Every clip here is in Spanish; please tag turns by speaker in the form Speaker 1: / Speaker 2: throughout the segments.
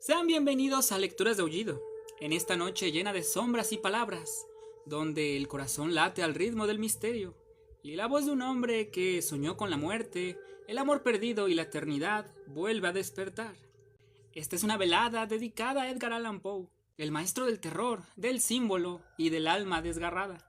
Speaker 1: Sean bienvenidos a Lecturas de Aullido, en esta noche llena de sombras y palabras, donde el corazón late al ritmo del misterio, y la voz de un hombre que soñó con la muerte, el amor perdido y la eternidad vuelve a despertar. Esta es una velada dedicada a Edgar Allan Poe, el maestro del terror, del símbolo y del alma desgarrada.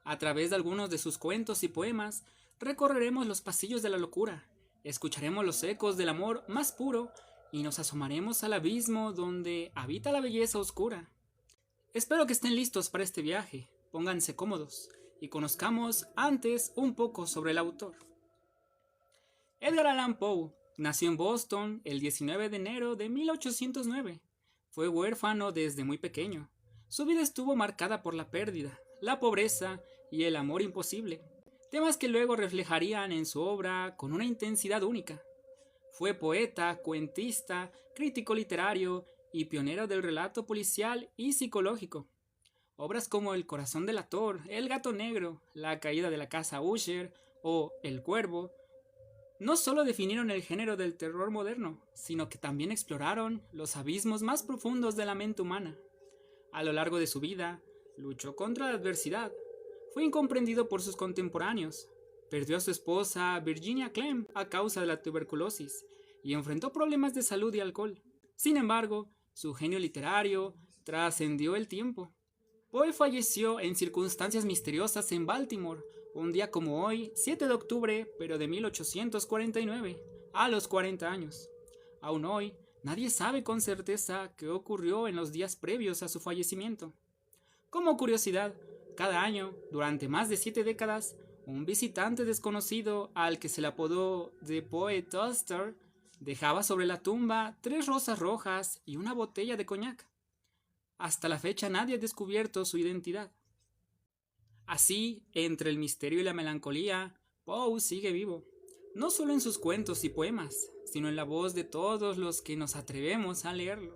Speaker 1: A través de algunos de sus cuentos y poemas, recorreremos los pasillos de la locura, escucharemos los ecos del amor más puro y nos asomaremos al abismo donde habita la belleza oscura. Espero que estén listos para este viaje, pónganse cómodos y conozcamos antes un poco sobre el autor. Edgar Allan Poe nació en Boston el 19 de enero de 1809. Fue huérfano desde muy pequeño. Su vida estuvo marcada por la pérdida, la pobreza y el amor imposible, temas que luego reflejarían en su obra con una intensidad única. Fue poeta, cuentista, crítico literario y pionero del relato policial y psicológico. Obras como El corazón delator, El gato negro, La caída de la casa Usher o El cuervo no solo definieron el género del terror moderno, sino que también exploraron los abismos más profundos de la mente humana. A lo largo de su vida, luchó contra la adversidad. Fue incomprendido por sus contemporáneos. Perdió a su esposa Virginia Clemm a causa de la tuberculosis y enfrentó problemas de salud y alcohol. Sin embargo, su genio literario trascendió el tiempo. Poe falleció en circunstancias misteriosas en Baltimore, un día como hoy, 7 de octubre, pero de 1849, a los 40 años. Aún hoy, nadie sabe con certeza qué ocurrió en los días previos a su fallecimiento. Como curiosidad, cada año, durante más de 7 décadas, un visitante desconocido al que se le apodó The Poet Toaster dejaba sobre la tumba 3 rosas rojas y una botella de coñac. Hasta la fecha nadie ha descubierto su identidad. Así, entre el misterio y la melancolía, Poe sigue vivo, no solo en sus cuentos y poemas, sino en la voz de todos los que nos atrevemos a leerlo.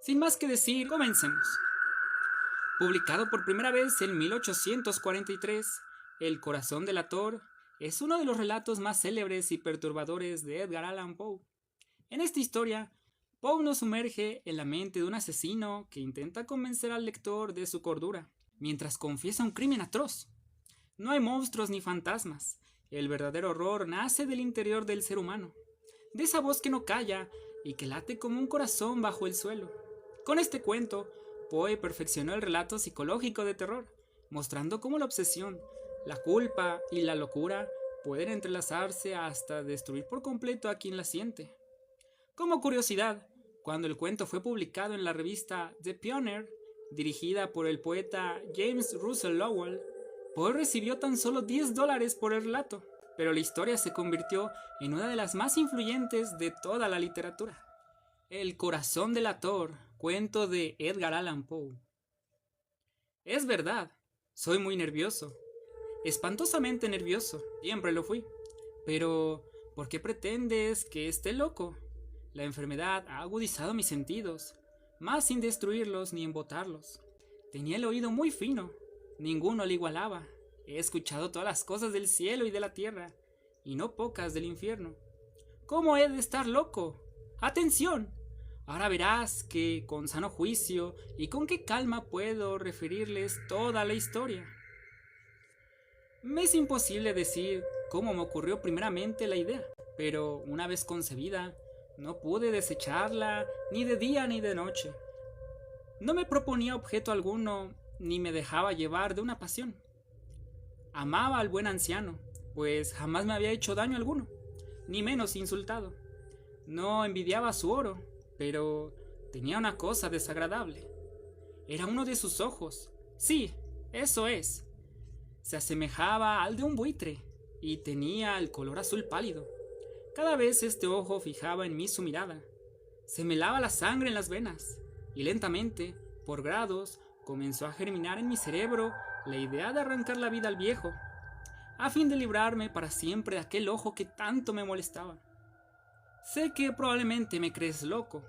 Speaker 1: Sin más que decir, comencemos. Publicado por primera vez en 1843, El corazón delator es uno de los relatos más célebres y perturbadores de Edgar Allan Poe. En esta historia, Poe nos sumerge en la mente de un asesino que intenta convencer al lector de su cordura, mientras confiesa un crimen atroz. No hay monstruos ni fantasmas. El verdadero horror nace del interior del ser humano, de esa voz que no calla y que late como un corazón bajo el suelo. Con este cuento, Poe perfeccionó el relato psicológico de terror, mostrando cómo la obsesión, la culpa y la locura pueden entrelazarse hasta destruir por completo a quien la siente. Como curiosidad, cuando el cuento fue publicado en la revista The Pioneer, dirigida por el poeta James Russell Lowell, Poe recibió tan solo $10 por el relato, pero la historia se convirtió en una de las más influyentes de toda la literatura. El corazón delator, cuento de Edgar Allan Poe. Es verdad, soy muy nervioso, espantosamente nervioso, siempre lo fui, pero ¿por qué pretendes que esté loco? La enfermedad ha agudizado mis sentidos, más sin destruirlos ni embotarlos. Tenía el oído muy fino, ninguno le igualaba. He escuchado todas las cosas del cielo y de la tierra, y no pocas del infierno. ¿Cómo he de estar loco? ¡Atención! Ahora verás que con sano juicio y con qué calma puedo referirles toda la historia. Me es imposible decir cómo me ocurrió primeramente la idea, pero una vez concebida, no pude desecharla ni de día ni de noche. No me proponía objeto alguno, ni me dejaba llevar de una pasión. Amaba al buen anciano, pues jamás me había hecho daño alguno, ni menos insultado. No envidiaba su oro, pero tenía una cosa desagradable. Era uno de sus ojos. Sí, eso es. Se asemejaba al de un buitre, y tenía el color azul pálido. Cada vez este ojo fijaba en mí su mirada. Se me helaba la sangre en las venas, y lentamente, por grados, comenzó a germinar en mi cerebro la idea de arrancar la vida al viejo, a fin de librarme para siempre de aquel ojo que tanto me molestaba. Sé que probablemente me crees loco,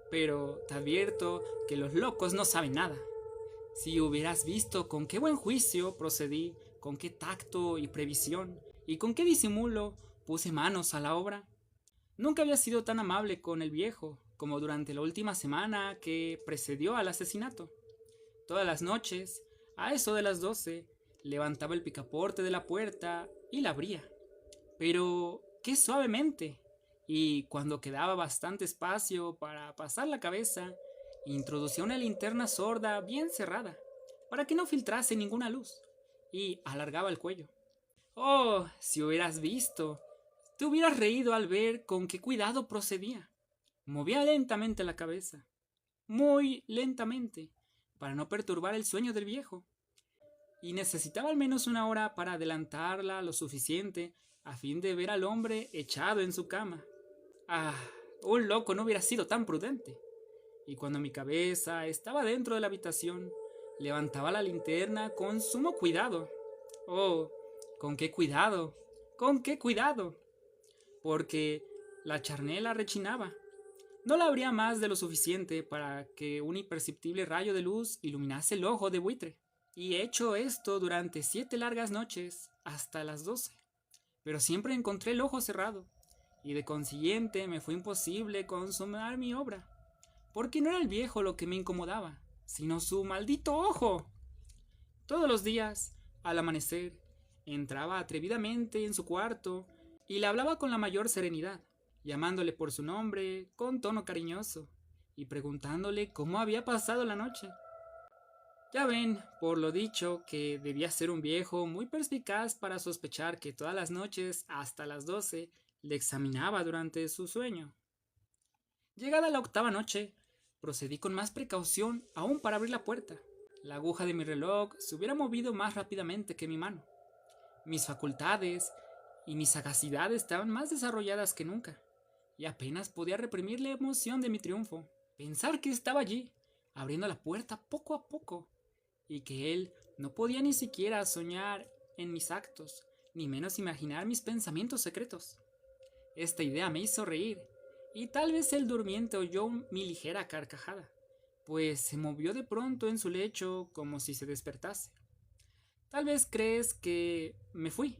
Speaker 1: pero te advierto que los locos no saben nada. Si hubieras visto con qué buen juicio procedí, con qué tacto y previsión, y con qué disimulo puse manos a la obra. Nunca había sido tan amable con el viejo como durante la última semana que precedió al asesinato. Todas las noches, a eso de las 12, levantaba el picaporte de la puerta y la abría, pero qué suavemente, y cuando quedaba bastante espacio para pasar la cabeza, introducía una linterna sorda bien cerrada, para que no filtrase ninguna luz, y alargaba el cuello. Oh, si hubieras visto, te hubieras reído al ver con qué cuidado procedía. Movía lentamente la cabeza, muy lentamente, para no perturbar el sueño del viejo, y necesitaba al menos una hora para adelantarla lo suficiente a fin de ver al hombre echado en su cama. Ah, un loco no hubiera sido tan prudente. Y cuando mi cabeza estaba dentro de la habitación, levantaba la linterna con sumo cuidado. Oh, con qué cuidado, con qué cuidado, porque la charnela rechinaba. No la abría más de lo suficiente para que un imperceptible rayo de luz iluminase el ojo de buitre. Y he hecho esto durante 7 largas noches, hasta las 12. Pero siempre encontré el ojo cerrado, y de consiguiente me fue imposible consumar mi obra, porque no era el viejo lo que me incomodaba, sino su maldito ojo. Todos los días, al amanecer, entraba atrevidamente en su cuarto y le hablaba con la mayor serenidad, llamándole por su nombre con tono cariñoso y preguntándole cómo había pasado la noche. Ya ven, por lo dicho, que debía ser un viejo muy perspicaz para sospechar que todas las noches, hasta las 12, le examinaba durante su sueño. Llegada la 8ª noche, procedí con más precaución aún para abrir la puerta. La aguja de mi reloj se hubiera movido más rápidamente que mi mano. Mis facultades y mi sagacidad estaban más desarrolladas que nunca, y apenas podía reprimir la emoción de mi triunfo. Pensar que estaba allí, abriendo la puerta poco a poco, y que él no podía ni siquiera soñar en mis actos, ni menos imaginar mis pensamientos secretos. Esta idea me hizo reír, y tal vez el durmiente oyó mi ligera carcajada, pues se movió de pronto en su lecho como si se despertase. Tal vez crees que me fui.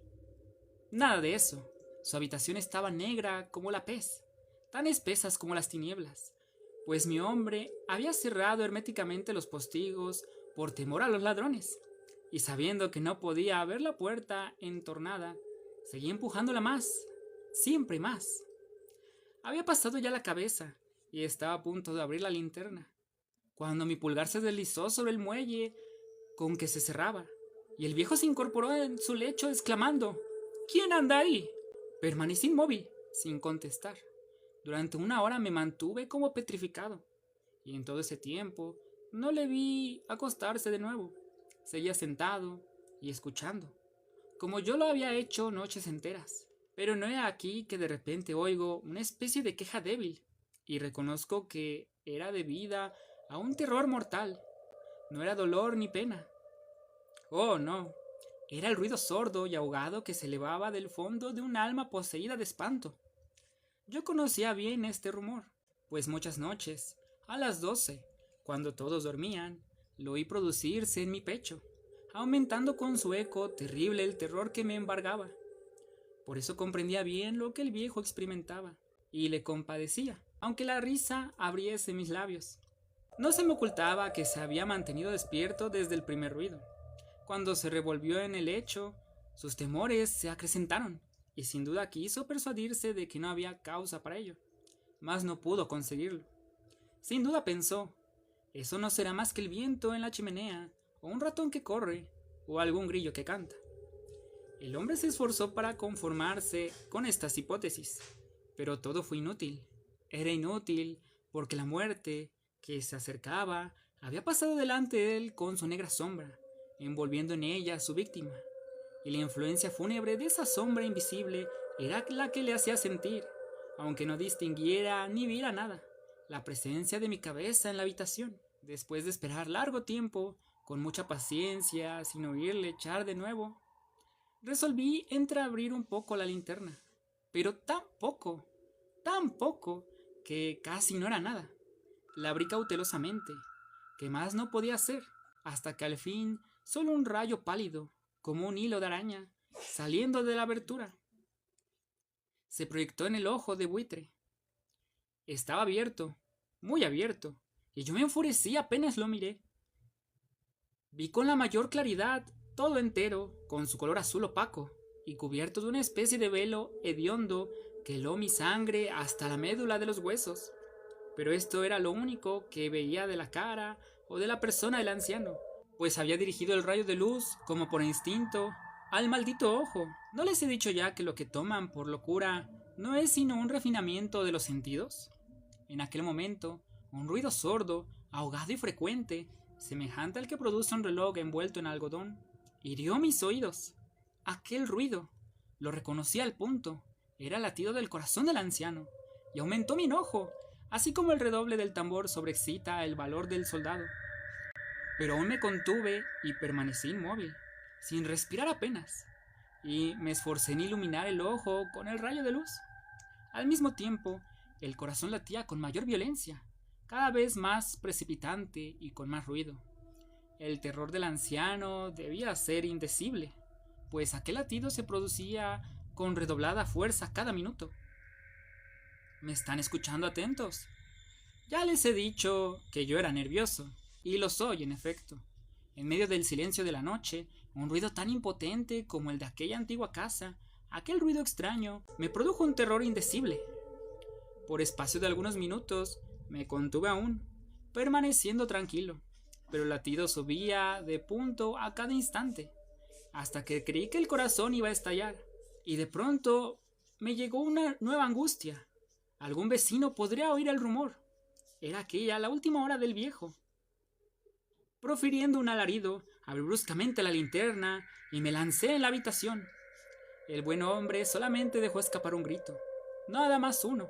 Speaker 1: Nada de eso. Su habitación estaba negra como la pez, tan espesas como las tinieblas, pues mi hombre había cerrado herméticamente los postigos por temor a los ladrones, y sabiendo que no podía ver la puerta entornada, seguía empujándola más, siempre más. Había pasado ya la cabeza y estaba a punto de abrir la linterna, cuando mi pulgar se deslizó sobre el muelle con que se cerraba, y el viejo se incorporó en su lecho exclamando: «¿Quién anda ahí?». Permanecí inmóvil, sin contestar. Durante 1 hora me mantuve como petrificado, y en todo ese tiempo no le vi acostarse de nuevo. Seguía sentado y escuchando, como yo lo había hecho noches enteras. Pero no he aquí que de repente oigo una especie de queja débil, y reconozco que era debida a un terror mortal. No era dolor ni pena. Oh, no. Era el ruido sordo y ahogado que se elevaba del fondo de un alma poseída de espanto. Yo conocía bien este rumor, pues muchas noches, a las 12, cuando todos dormían, lo oí producirse en mi pecho, aumentando con su eco terrible el terror que me embargaba. Por eso comprendía bien lo que el viejo experimentaba, y le compadecía, aunque la risa abriese mis labios. No se me ocultaba que se había mantenido despierto desde el primer ruido. Cuando se revolvió en el lecho, sus temores se acrecentaron, y sin duda quiso persuadirse de que no había causa para ello, mas no pudo conseguirlo. Sin duda pensó: eso no será más que el viento en la chimenea, o un ratón que corre, o algún grillo que canta. El hombre se esforzó para conformarse con estas hipótesis, pero todo fue inútil. Era inútil porque la muerte, que se acercaba, había pasado delante de él con su negra sombra, envolviendo en ella a su víctima, y la influencia fúnebre de esa sombra invisible era la que le hacía sentir, aunque no distinguiera ni viera nada, la presencia de mi cabeza en la habitación. Después de esperar largo tiempo, con mucha paciencia, sin oírle echar de nuevo, resolví entreabrir un poco la linterna, pero tan poco, que casi no era nada. La abrí cautelosamente, que más no podía hacer, hasta que al fin solo un rayo pálido, como un hilo de araña, saliendo de la abertura, se proyectó en el ojo de buitre. Estaba abierto, muy abierto, y yo me enfurecí apenas lo miré. Vi con la mayor claridad todo entero, con su color azul opaco, y cubierto de una especie de velo hediondo que heló mi sangre hasta la médula de los huesos. Pero esto era lo único que veía de la cara o de la persona del anciano, pues había dirigido el rayo de luz, como por instinto, al maldito ojo. ¿No les he dicho ya que lo que toman por locura no es sino un refinamiento de los sentidos? En aquel momento, un ruido sordo, ahogado y frecuente, semejante al que produce un reloj envuelto en algodón, hirió mis oídos. Aquel ruido, lo reconocí al punto, era el latido del corazón del anciano, y aumentó mi enojo, así como el redoble del tambor sobreexcita el valor del soldado. Pero aún me contuve y permanecí inmóvil, sin respirar apenas, y me esforcé en iluminar el ojo con el rayo de luz. Al mismo tiempo, el corazón latía con mayor violencia, cada vez más precipitante y con más ruido. El terror del anciano debía ser indecible, pues aquel latido se producía con redoblada fuerza cada minuto. ¿Me están escuchando atentos? Ya les he dicho que yo era nervioso, y lo soy en efecto. En medio del silencio de la noche, un ruido tan impotente como el de aquella antigua casa, aquel ruido extraño, me produjo un terror indecible. Por espacio de algunos minutos me contuve aún, permaneciendo tranquilo, pero el latido subía de punto a cada instante, hasta que creí que el corazón iba a estallar, y de pronto me llegó una nueva angustia. Algún vecino podría oír el rumor. Era aquella la última hora del viejo. Profiriendo un alarido, abrí bruscamente la linterna y me lancé en la habitación. El buen hombre solamente dejó escapar un grito, nada más uno.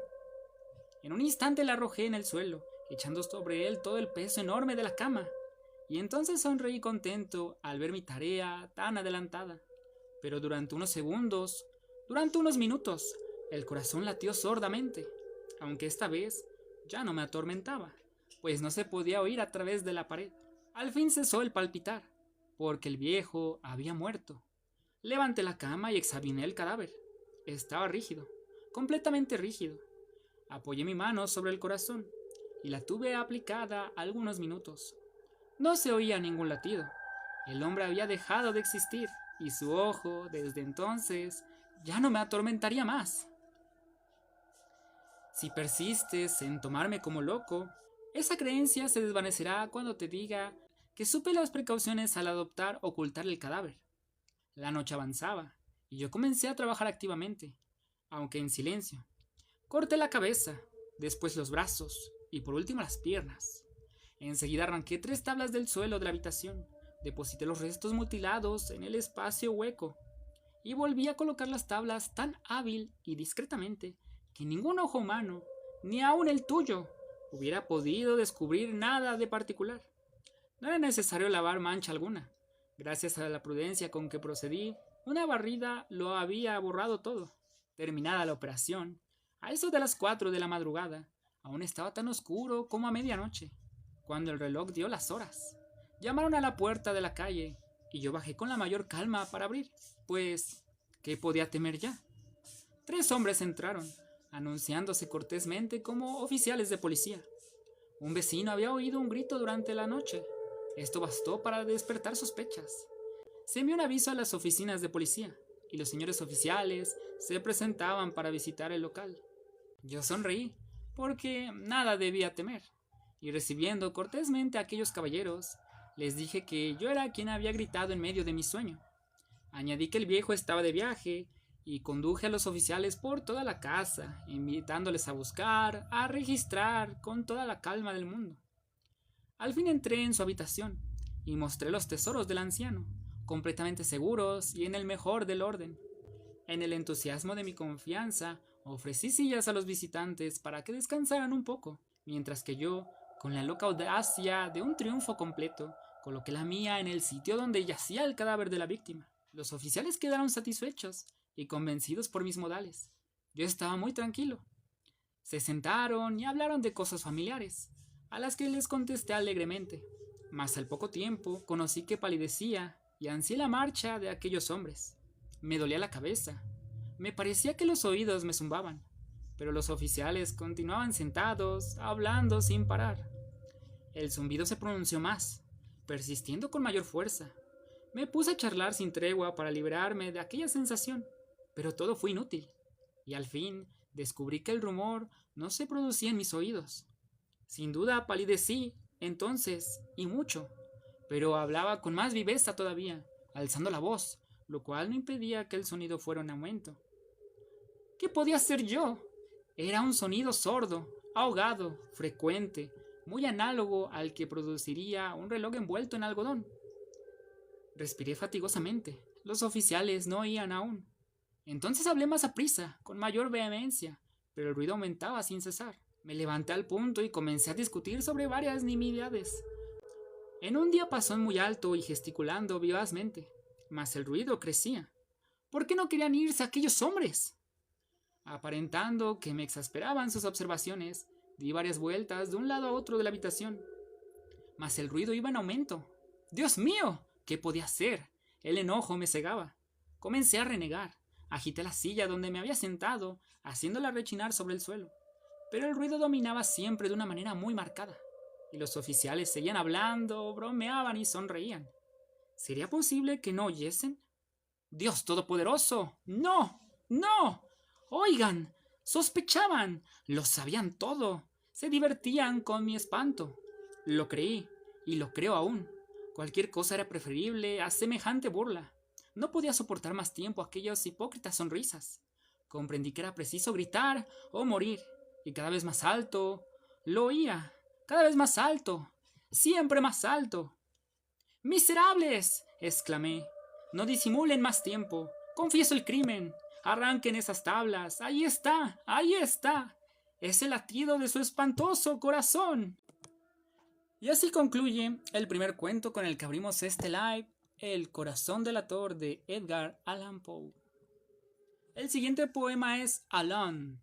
Speaker 1: En un instante la arrojé en el suelo, echando sobre él todo el peso enorme de la cama, y entonces sonreí contento al ver mi tarea tan adelantada. Pero durante unos segundos, durante unos minutos, el corazón latió sordamente, aunque esta vez ya no me atormentaba, pues no se podía oír a través de la pared. Al fin cesó el palpitar, porque el viejo había muerto. Levanté la cama y examiné el cadáver. Estaba rígido, completamente rígido. Apoyé mi mano sobre el corazón y la tuve aplicada algunos minutos. No se oía ningún latido. El hombre había dejado de existir y su ojo, desde entonces, ya no me atormentaría más. Si persistes en tomarme como loco, esa creencia se desvanecerá cuando te diga que supe las precauciones al adoptar ocultar el cadáver. La noche avanzaba y yo comencé a trabajar activamente, aunque en silencio. Corté la cabeza, después los brazos y por último las piernas. Enseguida arranqué 3 tablas del suelo de la habitación, deposité los restos mutilados en el espacio hueco y volví a colocar las tablas tan hábil y discretamente que ningún ojo humano, ni aun el tuyo, hubiera podido descubrir nada de particular. No era necesario lavar mancha alguna. Gracias a la prudencia con que procedí, una barrida lo había borrado todo. Terminada la operación, a eso de las 4 de la madrugada, aún estaba tan oscuro como a medianoche, cuando el reloj dio las horas. Llamaron a la puerta de la calle, y yo bajé con la mayor calma para abrir, pues, ¿qué podía temer ya? 3 hombres entraron, anunciándose cortésmente como oficiales de policía. Un vecino había oído un grito durante la noche. Esto bastó para despertar sospechas. Se envió un aviso a las oficinas de policía, y los señores oficiales se presentaban para visitar el local. Yo sonreí, porque nada debía temer, y recibiendo cortésmente a aquellos caballeros, les dije que yo era quien había gritado en medio de mi sueño. Añadí que el viejo estaba de viaje, y conduje a los oficiales por toda la casa, invitándoles a buscar, a registrar con toda la calma del mundo. Al fin entré en su habitación y mostré los tesoros del anciano, completamente seguros y en el mejor del orden. En el entusiasmo de mi confianza, ofrecí sillas a los visitantes para que descansaran un poco, mientras que yo, con la loca audacia de un triunfo completo, coloqué la mía en el sitio donde yacía el cadáver de la víctima. Los oficiales quedaron satisfechos y convencidos por mis modales. Yo estaba muy tranquilo. Se sentaron y hablaron de cosas familiares, a las que les contesté alegremente, mas al poco tiempo conocí que palidecía y ansié la marcha de aquellos hombres. Me dolía la cabeza, me parecía que los oídos me zumbaban, pero los oficiales continuaban sentados, hablando sin parar. El zumbido se pronunció más, persistiendo con mayor fuerza. Me puse a charlar sin tregua para liberarme de aquella sensación, pero todo fue inútil, y al fin descubrí que el rumor no se producía en mis oídos. Sin duda palidecí, entonces, y mucho, pero hablaba con más viveza todavía, alzando la voz, lo cual no impedía que el sonido fuera en aumento. ¿Qué podía hacer yo? Era un sonido sordo, ahogado, frecuente, muy análogo al que produciría un reloj envuelto en algodón. Respiré fatigosamente. Los oficiales no oían aún. Entonces hablé más aprisa, con mayor vehemencia, pero el ruido aumentaba sin cesar. Me levanté al punto y comencé a discutir sobre varias nimiedades. En un diapasón muy alto y gesticulando vivazmente, mas el ruido crecía. ¿Por qué no querían irse aquellos hombres? Aparentando que me exasperaban sus observaciones, di varias vueltas de un lado a otro de la habitación. Mas el ruido iba en aumento. ¡Dios mío! ¿Qué podía hacer? El enojo me cegaba. Comencé a renegar. Agité la silla donde me había sentado, haciéndola rechinar sobre el suelo. Pero el ruido dominaba siempre de una manera muy marcada, y los oficiales seguían hablando, bromeaban y sonreían. ¿Sería posible que no oyesen? ¡Dios Todopoderoso! ¡No! ¡No! ¡Oigan! Sospechaban. Lo sabían todo. Se divertían con mi espanto. Lo creí, y lo creo aún. Cualquier cosa era preferible a semejante burla. No podía soportar más tiempo aquellas hipócritas sonrisas. Comprendí que era preciso gritar o morir, y cada vez más alto. Lo oía, cada vez más alto, siempre más alto. ¡Miserables!, exclamé. No disimulen más tiempo. Confieso el crimen. Arranquen esas tablas. Ahí está, ahí está. Es el latido de su espantoso corazón. Y así concluye el primer cuento con el que abrimos este live, El corazón delator de Edgar Allan Poe. El siguiente poema es Alone.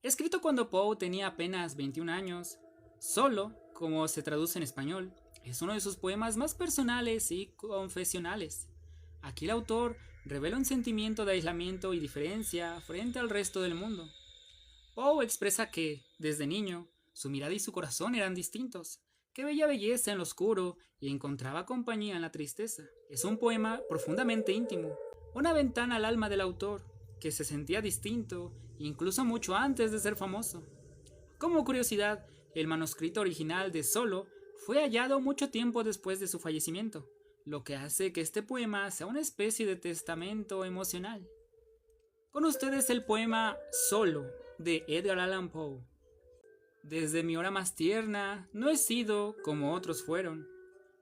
Speaker 1: Escrito cuando Poe tenía apenas 21 años, Solo, como se traduce en español, es uno de sus poemas más personales y confesionales. Aquí el autor revela un sentimiento de aislamiento y diferencia frente al resto del mundo. Poe expresa que, desde niño, su mirada y su corazón eran distintos, que veía belleza en lo oscuro y encontraba compañía en la tristeza. Es un poema profundamente íntimo, una ventana al alma del autor, que se sentía distinto, incluso mucho antes de ser famoso. Como curiosidad, el manuscrito original de Solo fue hallado mucho tiempo después de su fallecimiento, lo que hace que este poema sea una especie de testamento emocional. Con ustedes el poema Solo, de Edgar Allan Poe. Desde mi hora más tierna no he sido como otros fueron,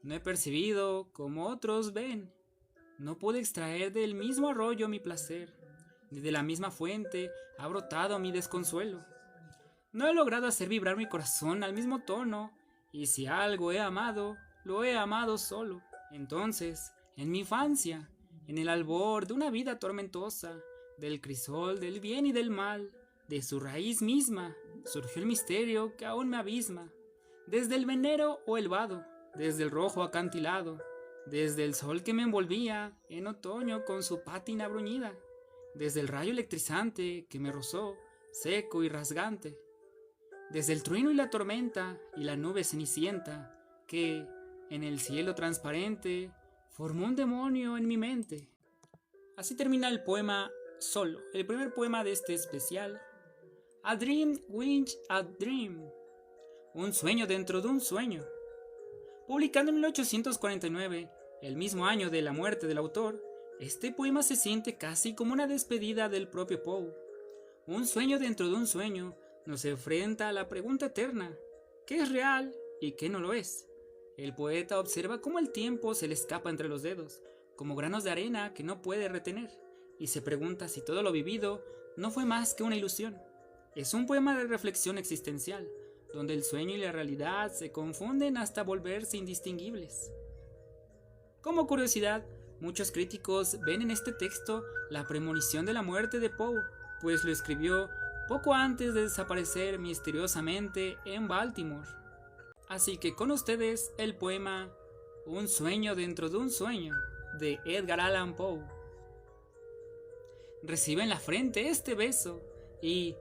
Speaker 1: no he percibido como otros ven, no pude extraer del mismo arroyo mi placer, ni de la misma fuente ha brotado mi desconsuelo. No he logrado hacer vibrar mi corazón al mismo tono, y si algo he amado, lo he amado solo. Entonces, en mi infancia, en el albor de una vida tormentosa, del crisol del bien y del mal, de su raíz misma, surgió el misterio que aún me abisma. Desde el venero o el vado, desde el rojo acantilado, desde el sol que me envolvía en otoño con su pátina bruñida, desde el rayo electrizante que me rozó, seco y rasgante, desde el trueno y la tormenta y la nube cenicienta que, en el cielo transparente, formó un demonio en mi mente. Así termina el poema Solo, el primer poema de este especial. A Dream Within a Dream, un sueño dentro de un sueño. Publicado en 1849, el mismo año de la muerte del autor, este poema se siente casi como una despedida del propio Poe. Un sueño dentro de un sueño nos enfrenta a la pregunta eterna: ¿qué es real y qué no lo es? El poeta observa cómo el tiempo se le escapa entre los dedos, como granos de arena que no puede retener, y se pregunta si todo lo vivido no fue más que una ilusión. Es un poema de reflexión existencial, donde el sueño y la realidad se confunden hasta volverse indistinguibles. Como curiosidad, muchos críticos ven en este texto la premonición de la muerte de Poe, pues lo escribió poco antes de desaparecer misteriosamente en Baltimore. Así que con ustedes el poema Un sueño dentro de un sueño, de Edgar Allan Poe. Recibe en la frente este beso y,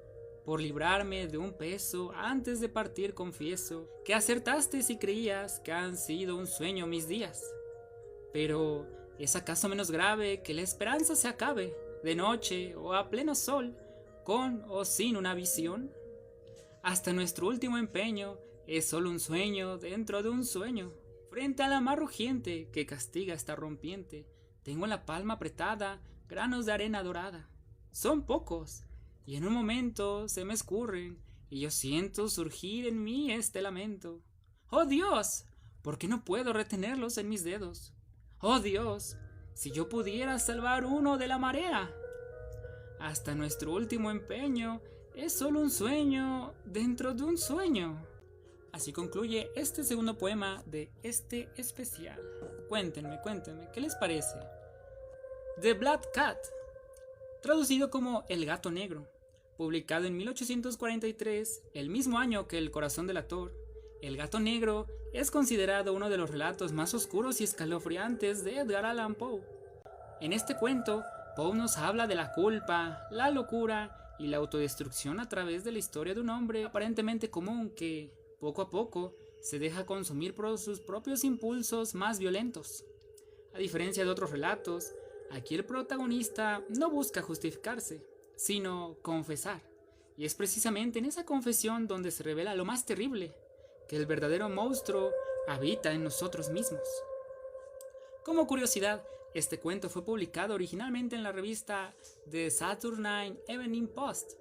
Speaker 1: Por librarme de un peso, antes de partir confieso que acertaste si creías que han sido un sueño mis días. Pero, ¿es acaso menos grave que la esperanza se acabe, de noche o a pleno sol, con o sin una visión? Hasta nuestro último empeño es solo un sueño dentro de un sueño. Frente a la mar rugiente que castiga esta rompiente, tengo en la palma apretada granos de arena dorada. Son pocos, y en un momento se me escurren, y yo siento surgir en mí este lamento. ¡Oh Dios! ¿Por qué no puedo retenerlos en mis dedos? ¡Oh Dios! Si yo pudiera salvar uno de la marea. Hasta nuestro último empeño es solo un sueño dentro de un sueño. Así concluye este segundo poema de este especial. Cuéntenme, ¿qué les parece? The Black Cat, traducido como El Gato Negro, publicado en 1843, el mismo año que El Corazón Delator. El Gato Negro es considerado uno de los relatos más oscuros y escalofriantes de Edgar Allan Poe. En este cuento, Poe nos habla de la culpa, la locura y la autodestrucción a través de la historia de un hombre aparentemente común que, poco a poco, se deja consumir por sus propios impulsos más violentos. A diferencia de otros relatos, aquí el protagonista no busca justificarse, sino confesar. Y es precisamente en esa confesión donde se revela lo más terrible, que el verdadero monstruo habita en nosotros mismos. Como curiosidad, este cuento fue publicado originalmente en la revista The Saturday Evening Post,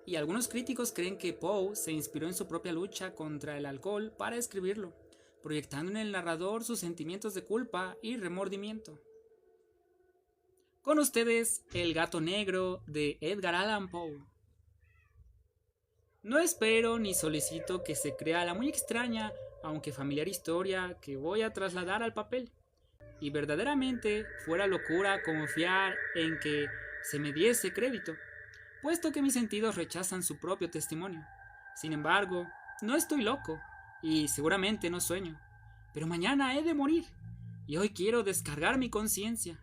Speaker 1: y algunos críticos creen que Poe se inspiró en su propia lucha contra el alcohol para escribirlo, proyectando en el narrador sus sentimientos de culpa y remordimiento. Con ustedes, El Gato Negro de Edgar Allan Poe. No espero ni solicito que se crea la muy extraña, aunque familiar historia que voy a trasladar al papel. Y verdaderamente fuera locura confiar en que se me diese crédito, puesto que mis sentidos rechazan su propio testimonio. Sin embargo, no estoy loco, y seguramente no sueño, pero mañana he de morir, y hoy quiero descargar mi conciencia.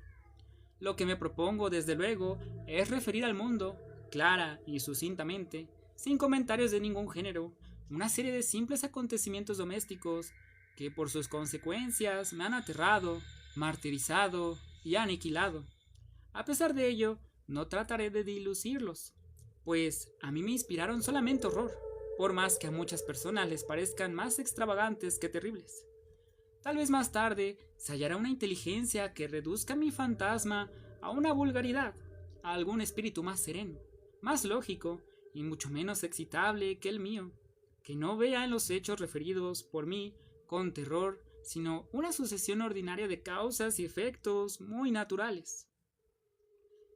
Speaker 1: Lo que me propongo, desde luego, es referir al mundo, clara y sucintamente, sin comentarios de ningún género, una serie de simples acontecimientos domésticos que por sus consecuencias me han aterrado, martirizado y aniquilado. A pesar de ello, no trataré de dilucidarlos, pues a mí me inspiraron solamente horror, por más que a muchas personas les parezcan más extravagantes que terribles. Tal vez más tarde se hallará una inteligencia que reduzca mi fantasma a una vulgaridad, a algún espíritu más sereno, más lógico y mucho menos excitable que el mío, que no vea en los hechos referidos por mí con terror, sino una sucesión ordinaria de causas y efectos muy naturales.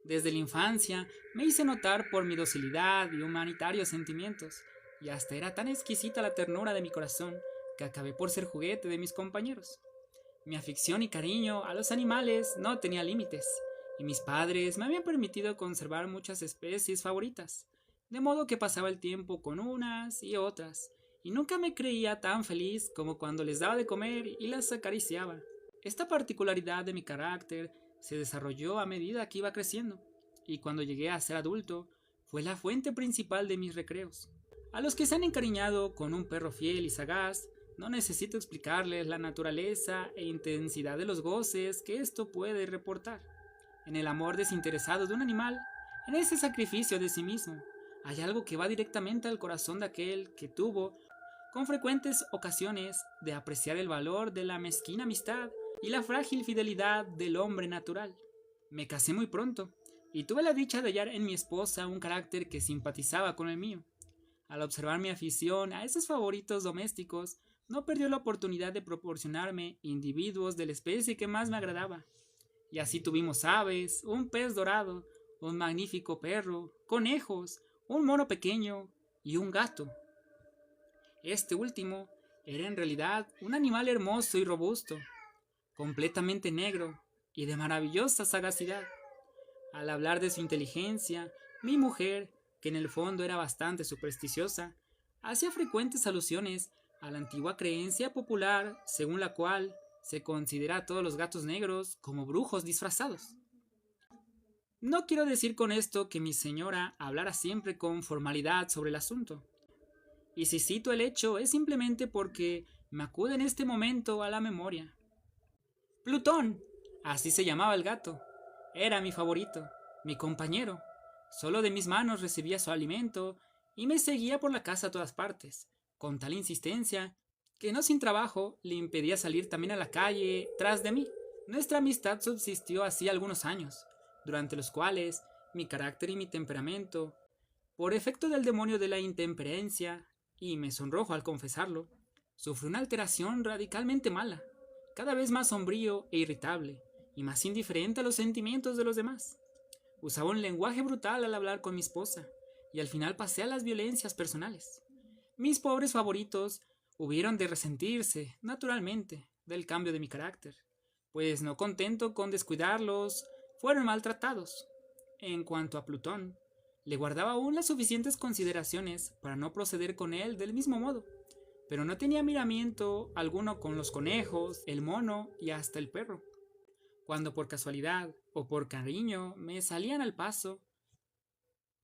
Speaker 1: Desde la infancia me hice notar por mi docilidad y humanitarios sentimientos, y hasta era tan exquisita la ternura de mi corazón que acabé por ser juguete de mis compañeros. Mi afición y cariño a los animales no tenía límites, y mis padres me habían permitido conservar muchas especies favoritas, de modo que pasaba el tiempo con unas y otras, y nunca me creía tan feliz como cuando les daba de comer y las acariciaba. Esta particularidad de mi carácter se desarrolló a medida que iba creciendo, y cuando llegué a ser adulto, fue la fuente principal de mis recreos. A los que se han encariñado con un perro fiel y sagaz, no necesito explicarles la naturaleza e intensidad de los goces que esto puede reportar. En el amor desinteresado de un animal, en ese sacrificio de sí mismo, hay algo que va directamente al corazón de aquel que tuvo, con frecuentes ocasiones, de apreciar el valor de la mezquina amistad y la frágil fidelidad del hombre natural. Me casé muy pronto, y tuve la dicha de hallar en mi esposa un carácter que simpatizaba con el mío. Al observar mi afición a esos favoritos domésticos, no perdió la oportunidad de proporcionarme individuos de la especie que más me agradaba. Y así tuvimos aves, un pez dorado, un magnífico perro, conejos, un mono pequeño y un gato. Este último era en realidad un animal hermoso y robusto, completamente negro y de maravillosa sagacidad. Al hablar de su inteligencia, mi mujer, que en el fondo era bastante supersticiosa, hacía frecuentes alusiones a la antigua creencia popular según la cual se considera a todos los gatos negros como brujos disfrazados. No quiero decir con esto que mi señora hablara siempre con formalidad sobre el asunto. Y si cito el hecho es simplemente porque me acude en este momento a la memoria. Plutón, así se llamaba el gato, era mi favorito, mi compañero. Solo de mis manos recibía su alimento y me seguía por la casa a todas partes, con tal insistencia que no sin trabajo le impedía salir también a la calle tras de mí. Nuestra amistad subsistió así algunos años, durante los cuales mi carácter y mi temperamento, por efecto del demonio de la intemperencia, y me sonrojo al confesarlo, sufrió una alteración radicalmente mala, cada vez más sombrío e irritable, y más indiferente a los sentimientos de los demás. Usaba un lenguaje brutal al hablar con mi esposa, y al final pasé a las violencias personales. Mis pobres favoritos hubieron de resentirse, naturalmente, del cambio de mi carácter, pues no contento con descuidarlos, fueron maltratados. En cuanto a Plutón, le guardaba aún las suficientes consideraciones para no proceder con él del mismo modo, pero no tenía miramiento alguno con los conejos, el mono y hasta el perro. Cuando por casualidad o por cariño me salían al paso,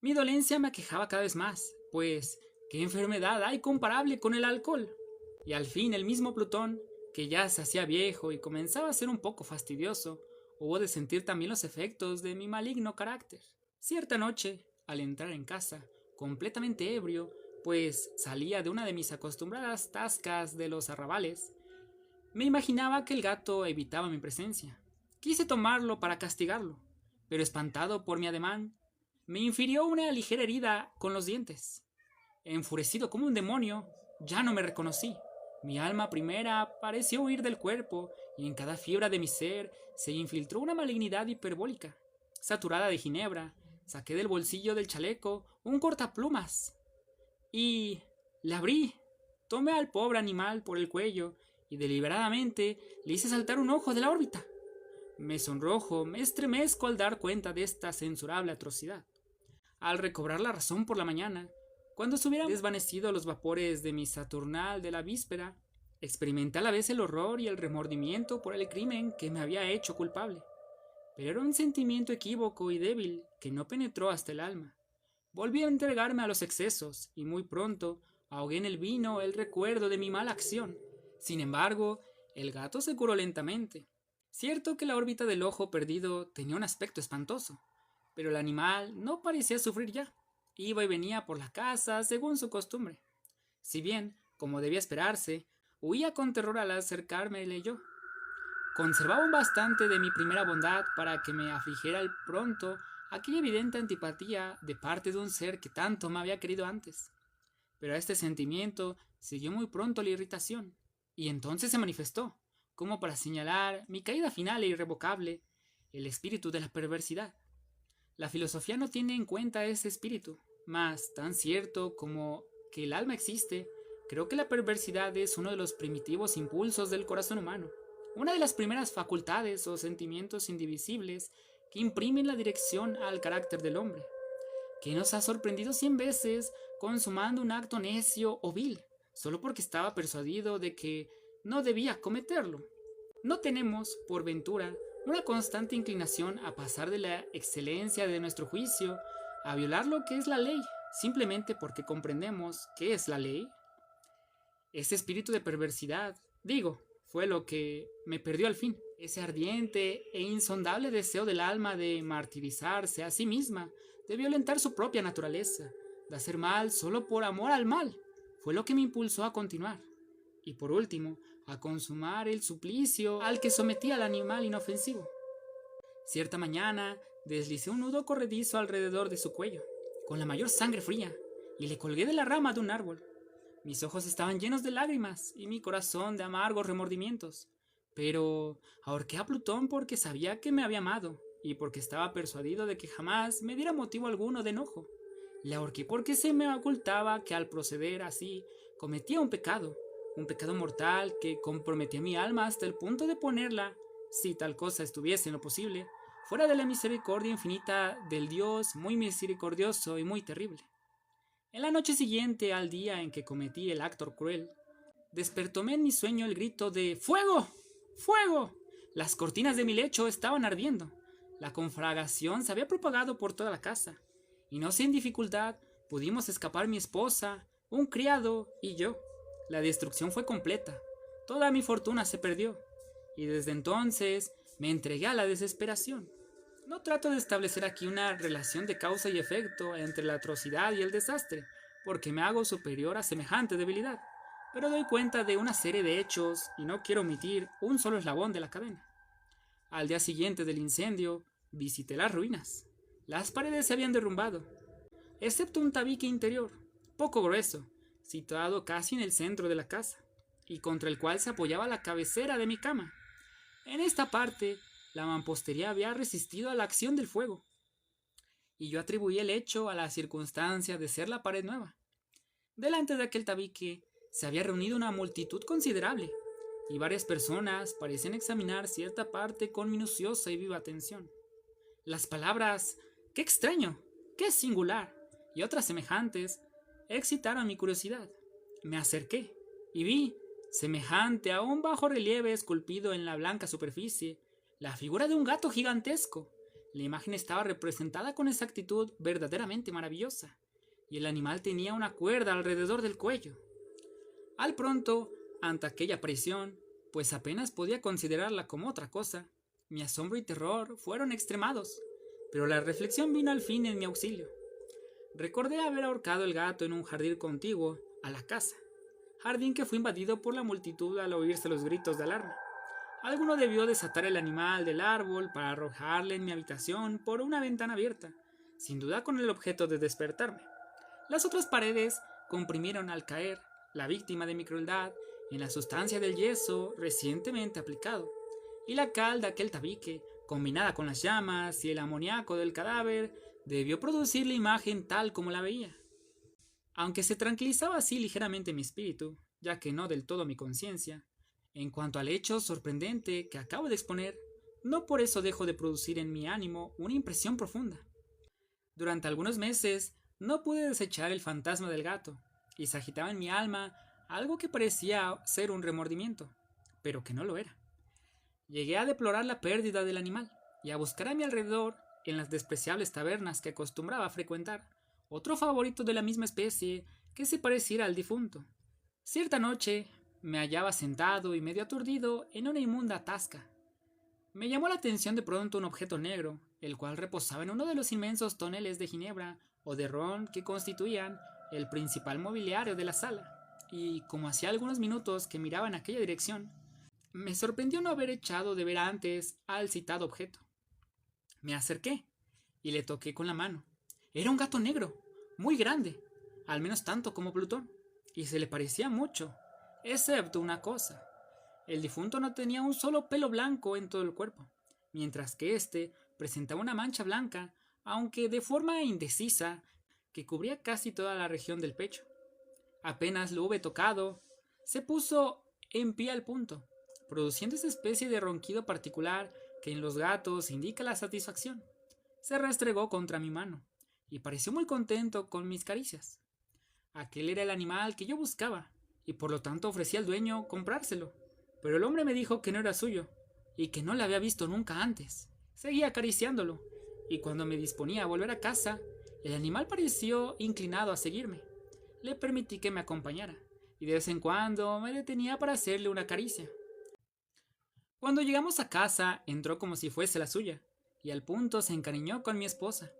Speaker 1: mi dolencia me aquejaba cada vez más, pues ¿qué enfermedad hay comparable con el alcohol? Y al fin el mismo Plutón, que ya se hacía viejo y comenzaba a ser un poco fastidioso, hubo de sentir también los efectos de mi maligno carácter. Cierta noche, al entrar en casa, completamente ebrio, pues salía de una de mis acostumbradas tascas de los arrabales, me imaginaba que el gato evitaba mi presencia. Quise tomarlo para castigarlo, pero espantado por mi ademán, me infirió una ligera herida con los dientes. Enfurecido como un demonio, ya no me reconocí. Mi alma primera pareció huir del cuerpo, y en cada fibra de mi ser se infiltró una malignidad hiperbólica. Saturada de ginebra, saqué del bolsillo del chaleco un cortaplumas y le abrí. Tomé al pobre animal por el cuello y deliberadamente le hice saltar un ojo de la órbita. Me sonrojo, me estremezco al dar cuenta de esta censurable atrocidad. Al recobrar la razón por la mañana, cuando se hubieran desvanecido los vapores de mi Saturnal de la víspera, experimenté a la vez el horror y el remordimiento por el crimen que me había hecho culpable. Pero era un sentimiento equívoco y débil que no penetró hasta el alma. Volví a entregarme a los excesos y muy pronto ahogué en el vino el recuerdo de mi mala acción. Sin embargo, el gato se curó lentamente. Cierto que la órbita del ojo perdido tenía un aspecto espantoso, pero el animal no parecía sufrir ya. Iba y venía por la casa según su costumbre. Si bien, como debía esperarse, huía con terror al acercármele yo. Conservaba un bastante de mi primera bondad para que me afligiera al pronto aquella evidente antipatía de parte de un ser que tanto me había querido antes. Pero a este sentimiento siguió muy pronto la irritación, y entonces se manifestó, como para señalar mi caída final e irrevocable, el espíritu de la perversidad. La filosofía no tiene en cuenta ese espíritu, mas tan cierto como que el alma existe, creo que la perversidad es uno de los primitivos impulsos del corazón humano, una de las primeras facultades o sentimientos indivisibles que imprimen la dirección al carácter del hombre, que nos ha sorprendido 100 veces consumando un acto necio o vil, solo porque estaba persuadido de que no debía cometerlo. ¿No tenemos, por ventura, una constante inclinación a pasar de la excelencia de nuestro juicio a violar lo que es la ley, simplemente porque comprendemos qué es la ley? Ese espíritu de perversidad, digo, fue lo que me perdió al fin. Ese ardiente e insondable deseo del alma de martirizarse a sí misma, de violentar su propia naturaleza, de hacer mal solo por amor al mal, fue lo que me impulsó a continuar. Y por último, a consumar el suplicio al que sometía al animal inofensivo. Cierta mañana deslicé un nudo corredizo alrededor de su cuello, con la mayor sangre fría, y le colgué de la rama de un árbol. Mis ojos estaban llenos de lágrimas y mi corazón de amargos remordimientos. Pero ahorqué a Plutón porque sabía que me había amado y porque estaba persuadido de que jamás me diera motivo alguno de enojo. Le ahorqué porque se me ocultaba que al proceder así cometía un pecado mortal que comprometía mi alma hasta el punto de ponerla, si tal cosa estuviese en lo posible, fuera de la misericordia infinita del Dios muy misericordioso y muy terrible. En la noche siguiente al día en que cometí el acto cruel, despertóme en mi sueño el grito de ¡Fuego! ¡Fuego! Las cortinas de mi lecho estaban ardiendo. La conflagración se había propagado por toda la casa, y no sin dificultad pudimos escapar mi esposa, un criado y yo. La destrucción fue completa, toda mi fortuna se perdió, y desde entonces me entregué a la desesperación. No trato de establecer aquí una relación de causa y efecto entre la atrocidad y el desastre, porque me hago superior a semejante debilidad, pero doy cuenta de una serie de hechos y no quiero omitir un solo eslabón de la cadena. Al día siguiente del incendio, visité las ruinas. Las paredes se habían derrumbado, excepto un tabique interior, poco grueso, situado casi en el centro de la casa, y contra el cual se apoyaba la cabecera de mi cama. En esta parte, la mampostería había resistido a la acción del fuego, y yo atribuí el hecho a la circunstancia de ser la pared nueva. Delante de aquel tabique se había reunido una multitud considerable, y varias personas parecían examinar cierta parte con minuciosa y viva atención. Las palabras «qué extraño», «qué singular» y otras semejantes excitaron mi curiosidad. Me acerqué y vi, semejante a un bajo relieve esculpido en la blanca superficie, la figura de un gato gigantesco. La imagen estaba representada con exactitud verdaderamente maravillosa, y el animal tenía una cuerda alrededor del cuello. Al pronto, ante aquella aparición, pues apenas podía considerarla como otra cosa, mi asombro y terror fueron extremados, pero la reflexión vino al fin en mi auxilio. Recordé haber ahorcado el gato en un jardín contiguo a la casa, jardín que fue invadido por la multitud al oírse los gritos de alarma. Alguno debió desatar el animal del árbol para arrojarle en mi habitación por una ventana abierta, sin duda con el objeto de despertarme. Las otras paredes comprimieron al caer la víctima de mi crueldad en la sustancia del yeso recientemente aplicado, y la cal de aquel tabique, combinada con las llamas y el amoníaco del cadáver, debió producir la imagen tal como la veía. Aunque se tranquilizaba así ligeramente mi espíritu, ya que no del todo mi conciencia, en cuanto al hecho sorprendente que acabo de exponer, no por eso dejo de producir en mi ánimo una impresión profunda. Durante algunos meses no pude desechar el fantasma del gato, y se agitaba en mi alma algo que parecía ser un remordimiento, pero que no lo era. Llegué a deplorar la pérdida del animal, y a buscar a mi alrededor, en las despreciables tabernas que acostumbraba frecuentar, otro favorito de la misma especie que se pareciera al difunto. Cierta noche me hallaba sentado y medio aturdido en una inmunda tasca. Me llamó la atención de pronto un objeto negro, el cual reposaba en uno de los inmensos toneles de ginebra o de ron que constituían el principal mobiliario de la sala, y como hacía algunos minutos que miraba en aquella dirección, me sorprendió no haber echado de ver antes al citado objeto. Me acerqué y le toqué con la mano. Era un gato negro, muy grande, al menos tanto como Plutón, y se le parecía mucho, excepto una cosa. El difunto no tenía un solo pelo blanco en todo el cuerpo, mientras que éste presentaba una mancha blanca, aunque de forma indecisa, que cubría casi toda la región del pecho. Apenas lo hube tocado, se puso en pie al punto, produciendo esa especie de ronquido particular que en los gatos indica la satisfacción. Se restregó contra mi mano, y pareció muy contento con mis caricias. Aquel era el animal que yo buscaba, y por lo tanto ofrecí al dueño comprárselo, pero el hombre me dijo que no era suyo, y que no le había visto nunca antes. Seguí acariciándolo, y cuando me disponía a volver a casa, el animal pareció inclinado a seguirme. Le permití que me acompañara, y de vez en cuando me detenía para hacerle una caricia. Cuando llegamos a casa, entró como si fuese la suya, y al punto se encariñó con mi esposa.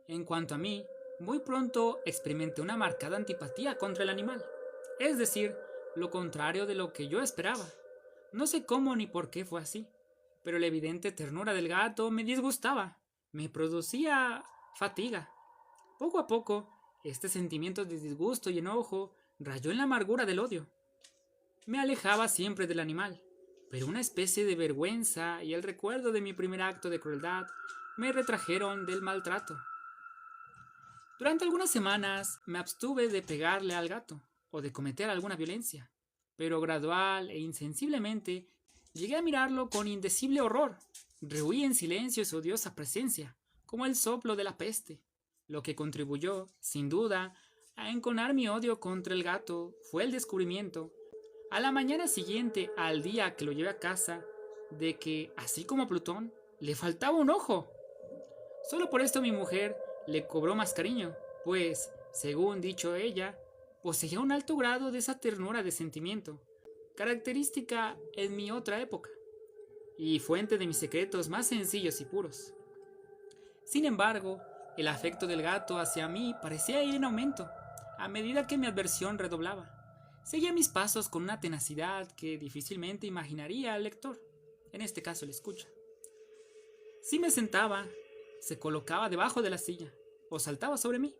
Speaker 1: En cuanto a mí, muy pronto experimenté una marcada antipatía contra el animal, es decir, lo contrario de lo que yo esperaba. No sé cómo ni por qué fue así, pero la evidente ternura del gato me disgustaba, me producía fatiga. Poco a poco, este sentimiento de disgusto y enojo rayó en la amargura del odio. Me alejaba siempre del animal, pero una especie de vergüenza y el recuerdo de mi primer acto de crueldad me retrajeron del maltrato. Durante algunas semanas me abstuve de pegarle al gato o de cometer alguna violencia, pero gradual e insensiblemente llegué a mirarlo con indecible horror. Rehuí en silencio su odiosa presencia, como el soplo de la peste. Lo que contribuyó, sin duda, a enconar mi odio contra el gato fue el descubrimiento, a la mañana siguiente al día que lo llevé a casa, de que, así como Plutón, le faltaba un ojo. Solo por esto mi mujer le cobró más cariño, pues, según dicho ella, poseía un alto grado de esa ternura de sentimiento, característica en mi otra época, y fuente de mis secretos más sencillos y puros. Sin embargo, el afecto del gato hacia mí parecía ir en aumento, a medida que mi adversión redoblaba. Seguía mis pasos con una tenacidad que difícilmente imaginaría al lector, en este caso el escucha. Si me sentaba, se colocaba debajo de la silla, o saltaba sobre mí,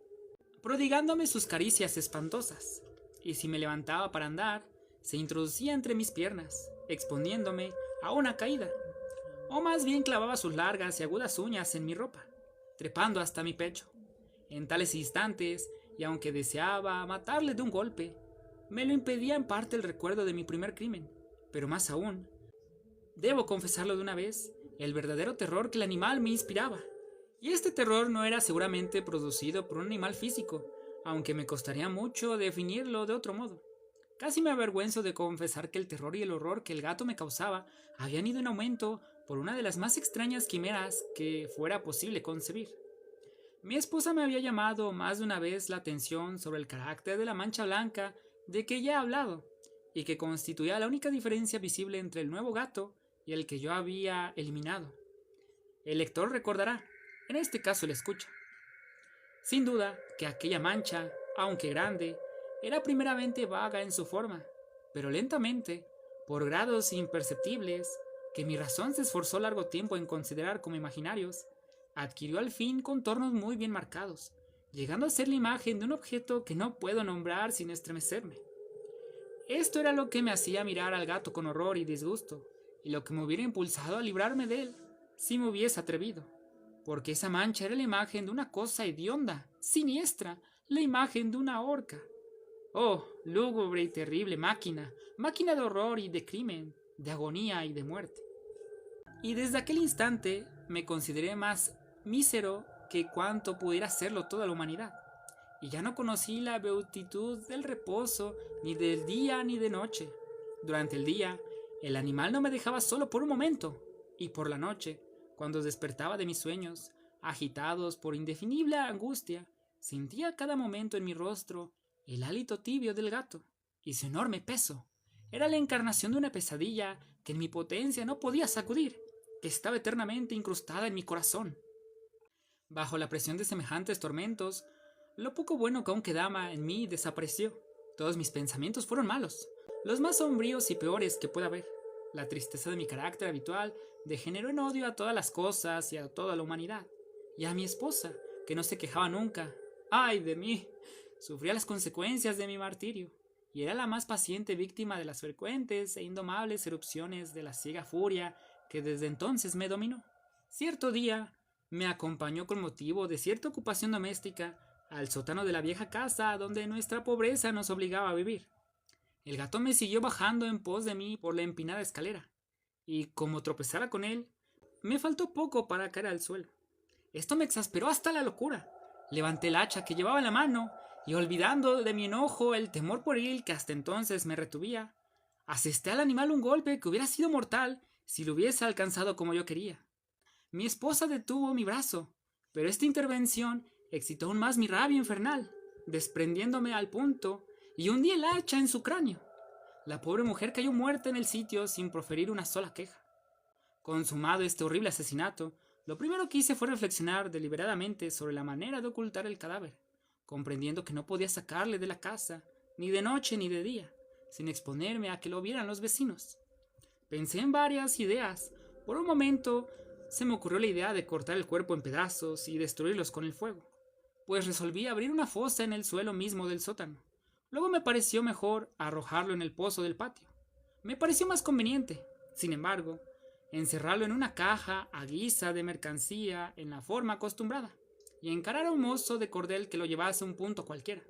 Speaker 1: prodigándome sus caricias espantosas, y si me levantaba para andar, se introducía entre mis piernas, exponiéndome a una caída, o más bien clavaba sus largas y agudas uñas en mi ropa, trepando hasta mi pecho. En tales instantes, y aunque deseaba matarle de un golpe, me lo impedía en parte el recuerdo de mi primer crimen, pero más aún, debo confesarlo de una vez, el verdadero terror que el animal me inspiraba. Y este terror no era seguramente producido por un animal físico, aunque me costaría mucho definirlo de otro modo. Casi me avergüenzo de confesar que el terror y el horror que el gato me causaba habían ido en aumento por una de las más extrañas quimeras que fuera posible concebir. Mi esposa me había llamado más de una vez la atención sobre el carácter de la mancha blanca de que ya he hablado, y que constituía la única diferencia visible entre el nuevo gato y el que yo había eliminado. El lector recordará, en este caso el escucha. Sin duda que aquella mancha, aunque grande, era primeramente vaga en su forma, pero lentamente, por grados imperceptibles, que mi razón se esforzó largo tiempo en considerar como imaginarios, adquirió al fin contornos muy bien marcados, llegando a ser la imagen de un objeto que no puedo nombrar sin estremecerme. Esto era lo que me hacía mirar al gato con horror y disgusto, y lo que me hubiera impulsado a librarme de él, si me hubiese atrevido, porque esa mancha era la imagen de una cosa hedionda, siniestra, la imagen de una horca. Oh, lúgubre y terrible máquina, máquina de horror y de crimen, de agonía y de muerte. Y desde aquel instante me consideré más mísero que cuanto pudiera serlo toda la humanidad, y ya no conocí la beatitud del reposo, ni del día ni de noche. Durante el día, el animal no me dejaba solo por un momento, y por la noche, cuando despertaba de mis sueños, agitados por indefinible angustia, sentía cada momento en mi rostro el hálito tibio del gato, y su enorme peso. Era la encarnación de una pesadilla que en mi potencia no podía sacudir, que estaba eternamente incrustada en mi corazón. Bajo la presión de semejantes tormentos, lo poco bueno que aún quedaba en mí desapareció. Todos mis pensamientos fueron malos, los más sombríos y peores que pueda haber. La tristeza de mi carácter habitual degeneró en odio a todas las cosas y a toda la humanidad. Y a mi esposa, que no se quejaba nunca. ¡Ay de mí! Sufría las consecuencias de mi martirio, y era la más paciente víctima de las frecuentes e indomables erupciones de la ciega furia que desde entonces me dominó. Cierto día me acompañó con motivo de cierta ocupación doméstica al sótano de la vieja casa donde nuestra pobreza nos obligaba a vivir. El gato me siguió bajando en pos de mí por la empinada escalera, y como tropezara con él, me faltó poco para caer al suelo. Esto me exasperó hasta la locura. Levanté el hacha que llevaba en la mano, y olvidando de mi enojo el temor pueril que hasta entonces me retuvía, asesté al animal un golpe que hubiera sido mortal si lo hubiese alcanzado como yo quería. Mi esposa detuvo mi brazo, pero esta intervención excitó aún más mi rabia infernal, desprendiéndome al punto, y hundí el hacha en su cráneo. La pobre mujer cayó muerta en el sitio sin proferir una sola queja. Consumado este horrible asesinato, lo primero que hice fue reflexionar deliberadamente sobre la manera de ocultar el cadáver, comprendiendo que no podía sacarle de la casa, ni de noche ni de día, sin exponerme a que lo vieran los vecinos. Pensé en varias ideas. Por un momento se me ocurrió la idea de cortar el cuerpo en pedazos y destruirlos con el fuego, pues resolví abrir una fosa en el suelo mismo del sótano. Luego me pareció mejor arrojarlo en el pozo del patio. Me pareció más conveniente, sin embargo, encerrarlo en una caja a guisa de mercancía en la forma acostumbrada, y encarar a un mozo de cordel que lo llevase a un punto cualquiera.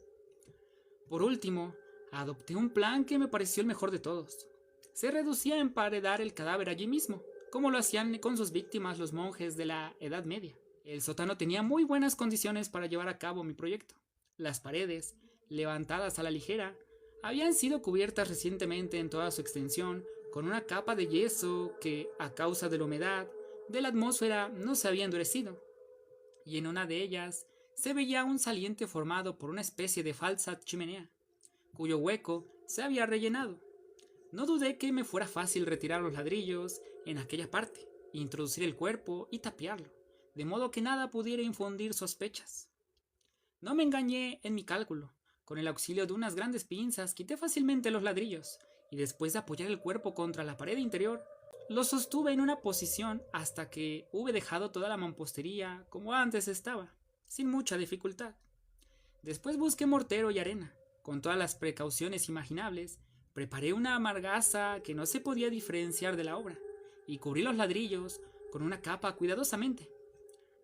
Speaker 1: Por último, adopté un plan que me pareció el mejor de todos. Se reducía a emparedar el cadáver allí mismo, como lo hacían con sus víctimas los monjes de la Edad Media. El sótano tenía muy buenas condiciones para llevar a cabo mi proyecto. Las paredes, levantadas a la ligera, habían sido cubiertas recientemente en toda su extensión con una capa de yeso que, a causa de la humedad, de la atmósfera no se había endurecido, y en una de ellas se veía un saliente formado por una especie de falsa chimenea, cuyo hueco se había rellenado. No dudé que me fuera fácil retirar los ladrillos en aquella parte, introducir el cuerpo y tapiarlo, de modo que nada pudiera infundir sospechas. No me engañé en mi cálculo. Con el auxilio de unas grandes pinzas quité fácilmente los ladrillos, y después de apoyar el cuerpo contra la pared interior, lo sostuve en una posición hasta que hube dejado toda la mampostería como antes estaba, sin mucha dificultad. Después busqué mortero y arena. Con todas las precauciones imaginables, preparé una amargaza que no se podía diferenciar de la obra, y cubrí los ladrillos con una capa cuidadosamente.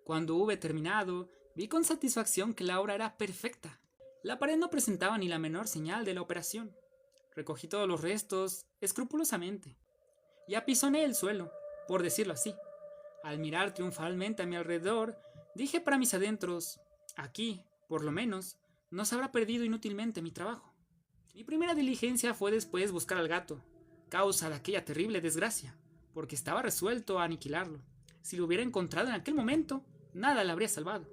Speaker 1: Cuando hube terminado, vi con satisfacción que la obra era perfecta. La pared no presentaba ni la menor señal de la operación. Recogí todos los restos escrupulosamente y apisoné el suelo, por decirlo así. Al mirar triunfalmente a mi alrededor, dije para mis adentros: aquí, por lo menos, no se habrá perdido inútilmente mi trabajo. Mi primera diligencia fue después buscar al gato, causa de aquella terrible desgracia, porque estaba resuelto a aniquilarlo. Si lo hubiera encontrado en aquel momento, nada le habría salvado.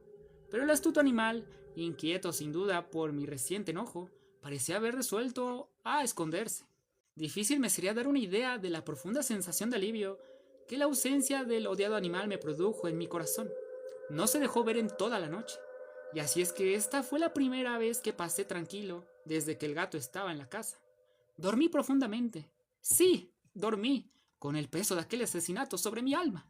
Speaker 1: Pero el astuto animal, inquieto sin duda por mi reciente enojo, parecía haber resuelto a esconderse. Difícil me sería dar una idea de la profunda sensación de alivio que la ausencia del odiado animal me produjo en mi corazón. No se dejó ver en toda la noche, y así es que esta fue la primera vez que pasé tranquilo desde que el gato estaba en la casa. Dormí profundamente. Sí, dormí, con el peso de aquel asesinato sobre mi alma.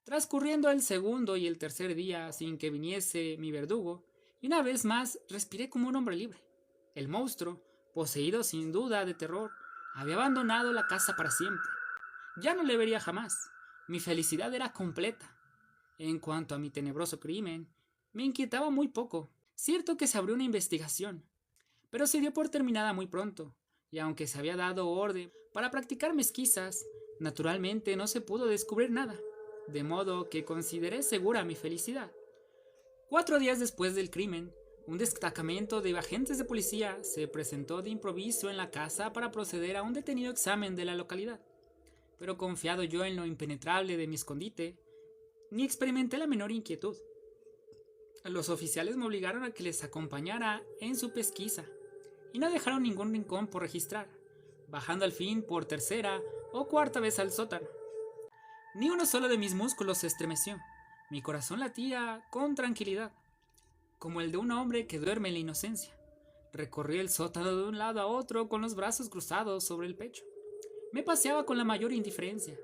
Speaker 1: Transcurriendo el segundo y el tercer día sin que viniese mi verdugo, y una vez más respiré como un hombre libre. El monstruo, poseído sin duda de terror, había abandonado la casa para siempre. Ya no le vería jamás. Mi felicidad era completa. En cuanto a mi tenebroso crimen, me inquietaba muy poco. Cierto que se abrió una investigación, pero se dio por terminada muy pronto, y aunque se había dado orden para practicar pesquisas, naturalmente no se pudo descubrir nada, de modo que consideré segura mi felicidad. 4 días después del crimen, un destacamento de agentes de policía se presentó de improviso en la casa para proceder a un detenido examen de la localidad. Pero confiado yo en lo impenetrable de mi escondite, ni experimenté la menor inquietud. Los oficiales me obligaron a que les acompañara en su pesquisa, y no dejaron ningún rincón por registrar, bajando al fin por tercera o cuarta vez al sótano. Ni uno solo de mis músculos se estremeció. Mi corazón latía con tranquilidad, como el de un hombre que duerme en la inocencia. Recorrí el sótano de un lado a otro con los brazos cruzados sobre el pecho. Me paseaba con la mayor indiferencia.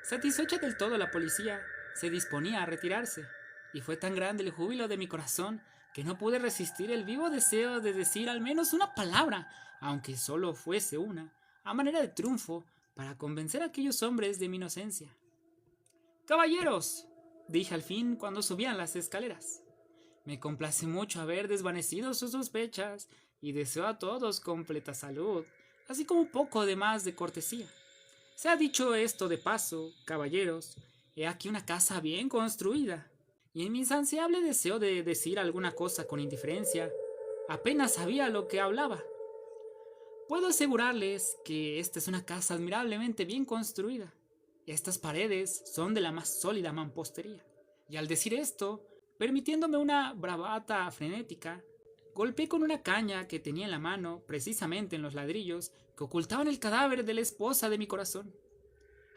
Speaker 1: Satisfecha del todo, la policía se disponía a retirarse, y fue tan grande el júbilo de mi corazón que no pude resistir el vivo deseo de decir al menos una palabra, aunque solo fuese una, a manera de triunfo, para convencer a aquellos hombres de mi inocencia. «Caballeros», dije al fin cuando subían las escaleras, «me complace mucho haber desvanecido sus sospechas y deseo a todos completa salud, así como un poco de más de cortesía. Se ha dicho esto de paso, caballeros, he aquí una casa bien construida, y en mi insaciable deseo de decir alguna cosa con indiferencia, apenas sabía lo que hablaba. Puedo asegurarles que esta es una casa admirablemente bien construida. Estas paredes son de la más sólida mampostería». Y al decir esto, permitiéndome una bravata frenética, golpeé con una caña que tenía en la mano, precisamente en los ladrillos que ocultaban el cadáver de la esposa de mi corazón.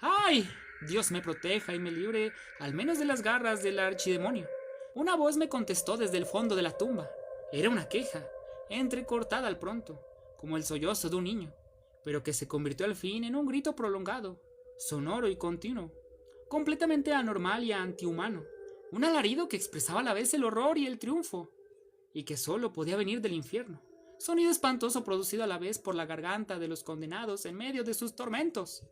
Speaker 1: ¡Ay! Dios me proteja y me libre al menos de las garras del archidemonio. Una voz me contestó desde el fondo de la tumba. Era una queja, entrecortada al pronto, como el sollozo de un niño, pero que se convirtió al fin en un grito prolongado, sonoro y continuo, completamente anormal y antihumano, un alarido que expresaba a la vez el horror y el triunfo, y que solo podía venir del infierno, sonido espantoso producido a la vez por la garganta de los condenados en medio de sus tormentos,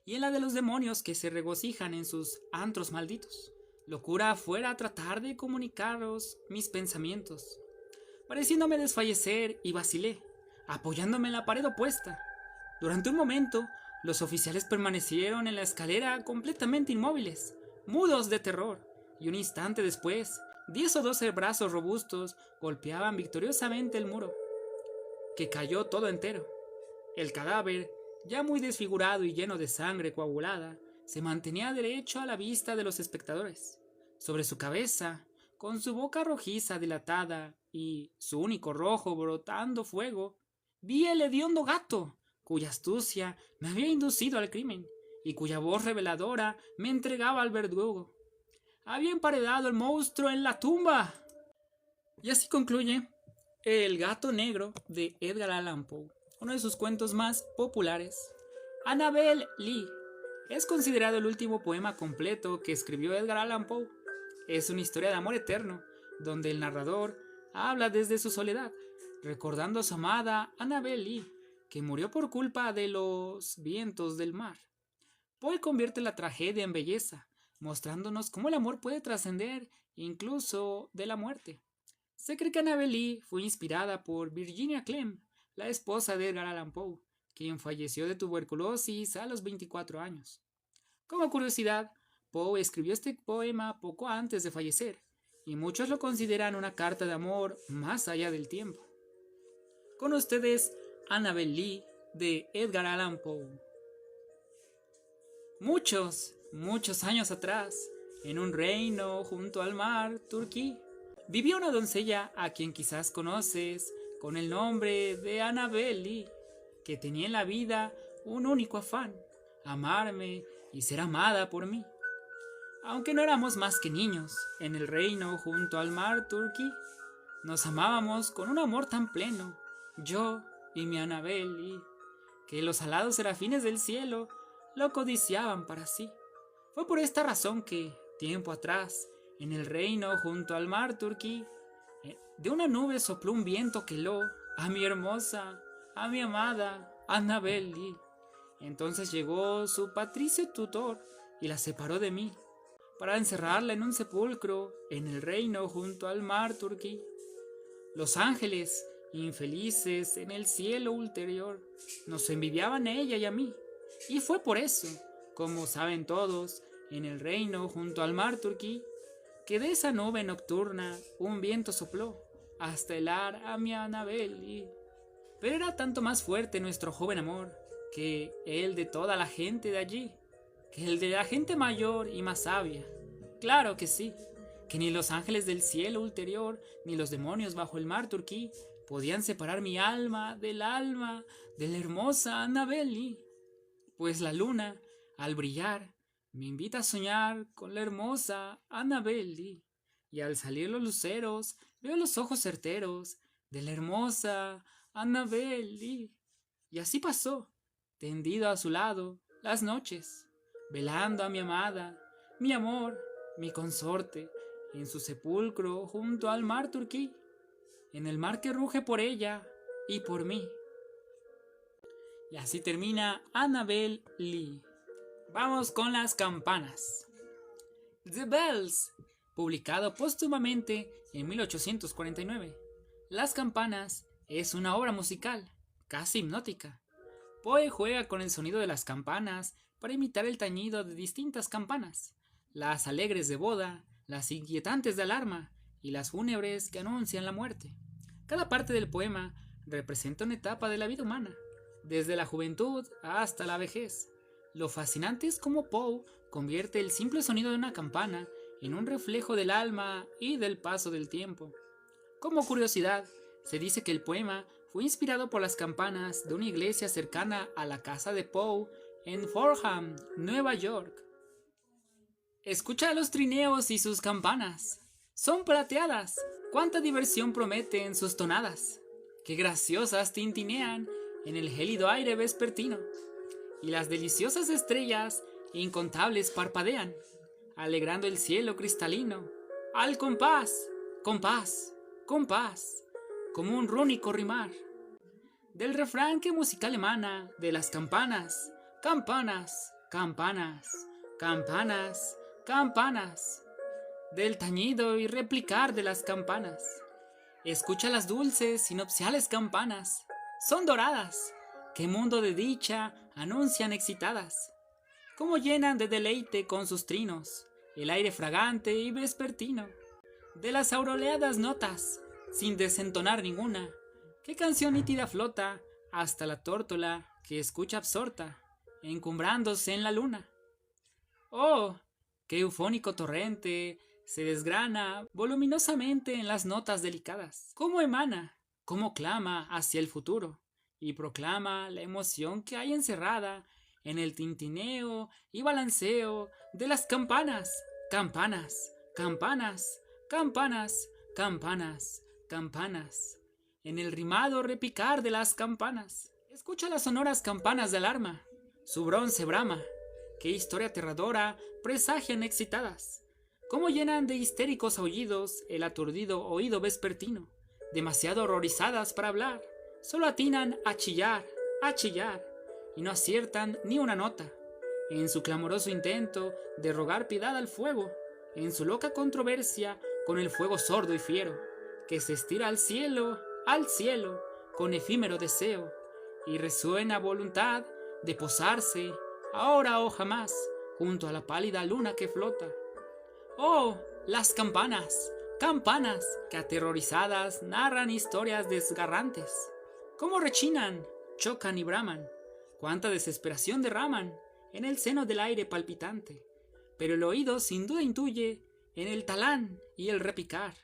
Speaker 1: y en la de los demonios que se regocijan en sus antros malditos. Locura fuera tratar de comunicaros mis pensamientos, pareciéndome desfallecer, y vacilé, apoyándome en la pared opuesta. Durante un momento, los oficiales permanecieron en la escalera completamente inmóviles, mudos de terror, y un instante después, 10 o 12 brazos robustos golpeaban victoriosamente el muro, que cayó todo entero. El cadáver, ya muy desfigurado y lleno de sangre coagulada, se mantenía derecho a la vista de los espectadores. Sobre su cabeza, con su boca rojiza dilatada y su único rojo brotando fuego, vi el hediondo gato, cuya astucia me había inducido al crimen y cuya voz reveladora me entregaba al verdugo. Había emparedado el monstruo en la tumba. Y así concluye El gato negro de Edgar Allan Poe, uno de sus cuentos más populares. Annabel Lee es considerado el último poema completo que escribió Edgar Allan Poe. Es una historia de amor eterno, donde el narrador habla desde su soledad, recordando a su amada Annabel Lee, que murió por culpa de los vientos del mar. Poe convierte la tragedia en belleza, mostrándonos cómo el amor puede trascender incluso de la muerte. Se cree que Annabel Lee fue inspirada por Virginia Clemm, la esposa de Edgar Allan Poe, quien falleció de tuberculosis a los 24 años. Como curiosidad, Poe escribió este poema poco antes de fallecer, y muchos lo consideran una carta de amor más allá del tiempo. Con ustedes, Annabel Lee, de Edgar Allan Poe. Muchos años atrás, en un reino junto al mar Turquí, vivía una doncella a quien quizás conoces con el nombre de Annabel Lee, que tenía en la vida un único afán: amarme y ser amada por mí. Aunque no éramos más que niños, en el reino junto al mar Turquí, nos amábamos con un amor tan pleno, yo y mi Annabel Lee, que los alados serafines del cielo lo codiciaban para sí. Fue por esta razón que, tiempo atrás, en el reino junto al mar Turquí, de una nube sopló un viento que heló a mi hermosa, a mi amada Annabel Lee. Entonces llegó su patricio tutor y la separó de mí, para encerrarla en un sepulcro en el reino junto al mar Turquí. Los ángeles, infelices en el cielo ulterior, nos envidiaban a ella y a mí, y fue por eso, como saben todos, en el reino junto al mar Turquí, que de esa nube nocturna un viento sopló hasta helar a mi Annabel Lee. Pero era tanto más fuerte nuestro joven amor que el de toda la gente de allí, que el de la gente mayor y más sabia. Claro que sí, que ni los ángeles del cielo ulterior, ni los demonios bajo el mar Turquí podían separar mi alma de la hermosa Annabel Lee. Pues la luna, al brillar, me invita a soñar con la hermosa Annabel Lee, y al salir los luceros veo los ojos certeros de la hermosa Annabel Lee. Y así pasó, tendido a su lado, las noches, velando a mi amada, mi amor, mi consorte, en su sepulcro junto al mar Turquí, en el mar que ruge por ella y por mí. Y así termina Annabel Lee. Vamos con las campanas. The Bells, publicado póstumamente en 1849. Las campanas es una obra musical, casi hipnótica. Poe juega con el sonido de las campanas para imitar el tañido de distintas campanas, las alegres de boda, las inquietantes de alarma y las fúnebres que anuncian la muerte. Cada parte del poema representa una etapa de la vida humana, desde la juventud hasta la vejez. Lo fascinante es cómo Poe convierte el simple sonido de una campana en un reflejo del alma y del paso del tiempo. Como curiosidad, se dice que el poema fue inspirado por las campanas de una iglesia cercana a la casa de Poe en Fordham, Nueva York. Escucha los trineos y sus campanas. Son plateadas. Cuánta diversión prometen sus tonadas. Qué graciosas tintinean en el gélido aire vespertino. Y las deliciosas estrellas incontables parpadean, alegrando el cielo cristalino. Al compás, compás, compás, como un rúnico rimar del refrán que musical emana de las campanas, campanas, campanas, campanas, campanas, del tañido y replicar de las campanas. Escucha las dulces y nupciales campanas, son doradas, que mundo de dicha anuncian excitadas, como llenan de deleite con sus trinos el aire fragante y vespertino. De las auroleadas notas, sin desentonar ninguna, qué canción nítida flota hasta la tórtola que escucha absorta, encumbrándose en la luna. Oh, qué eufónico torrente se desgrana voluminosamente en las notas delicadas. Cómo emana, cómo clama hacia el futuro y proclama la emoción que hay encerrada en el tintineo y balanceo de las campanas, campanas, campanas, campanas, campanas, campanas, en el rimado repicar de las campanas. Escucha las sonoras campanas de alarma, su bronce brama. Qué historia aterradora presagian excitadas. Cómo llenan de histéricos aullidos el aturdido oído vespertino. Demasiado horrorizadas para hablar, solo atinan a chillar, y no aciertan ni una nota. En su clamoroso intento de rogar piedad al fuego, en su loca controversia con el fuego sordo y fiero, que se estira al cielo, con efímero deseo, y resuena voluntad de posarse, ahora o jamás, junto a la pálida luna que flota. ¡Oh, las campanas! Campanas que aterrorizadas narran historias desgarrantes. ¿Cómo rechinan, chocan y braman? ¡Cuánta desesperación derraman en el seno del aire palpitante! Pero el oído sin duda intuye en el talán y el repicar.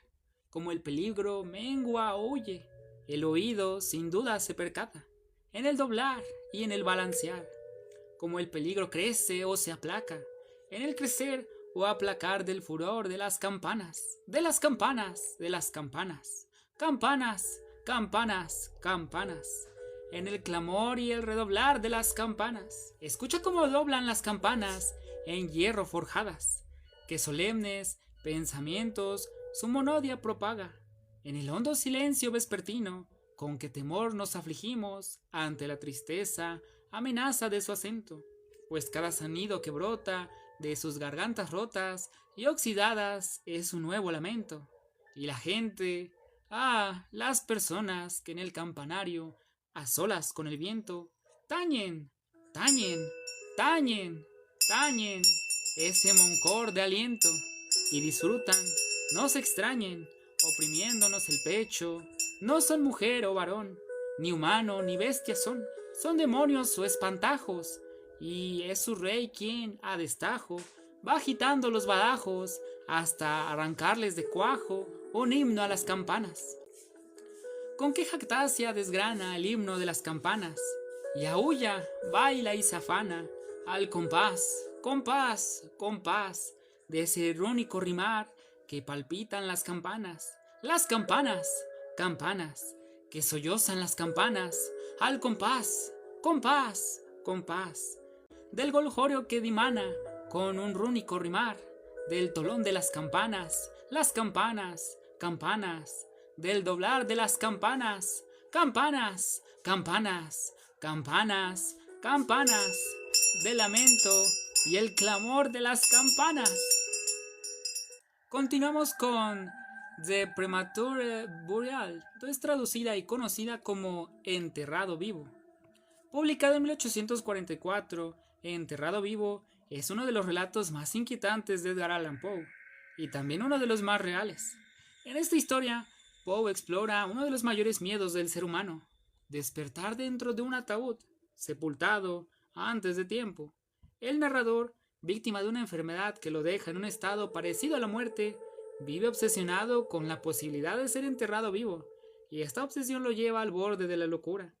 Speaker 1: Como el peligro mengua o huye, el oído sin duda se percata en el doblar y en el balancear. Como el peligro crece o se aplaca en el crecer o aplacar del furor de las campanas, de las campanas, de las campanas, campanas, campanas, campanas, en el clamor y el redoblar de las campanas. Escucha cómo doblan las campanas en hierro forjadas, que solemnes pensamientos su monodia propaga, en el hondo silencio vespertino, con que temor nos afligimos ante la tristeza amenaza de su acento, pues cada sonido que brota de sus gargantas rotas y oxidadas es un nuevo lamento. Y la gente, las personas que en el campanario, a solas con el viento, tañen, tañen, tañen, tañen ese moncor de aliento, y disfrutan, no se extrañen, oprimiéndonos el pecho. No son mujer o varón, ni humano ni bestia son demonios o espantajos, y es su rey quien, a destajo, va agitando los badajos hasta arrancarles de cuajo un himno a las campanas. Con qué jactancia desgrana el himno de las campanas, y aúlla, baila y se afana al compás, compás, compás, de ese rúnico rimar que palpitan las campanas, campanas, que sollozan las campanas, al compás, compás, compás, del golgorio que dimana con un rúnico rimar, del tolón de las campanas, campanas, del doblar de las campanas, campanas, campanas, campanas, campanas, del lamento y el clamor de las campanas. Continuamos con The Premature Burial, es traducida y conocida como Enterrado Vivo. Publicado en 1844, Enterrado Vivo es uno de los relatos más inquietantes de Edgar Allan Poe, y también uno de los más reales. En esta historia, Poe explora uno de los mayores miedos del ser humano: despertar dentro de un ataúd, sepultado antes de tiempo. El narrador, víctima de una enfermedad que lo deja en un estado parecido a la muerte, vive obsesionado con la posibilidad de ser enterrado vivo, y esta obsesión lo lleva al borde de la locura.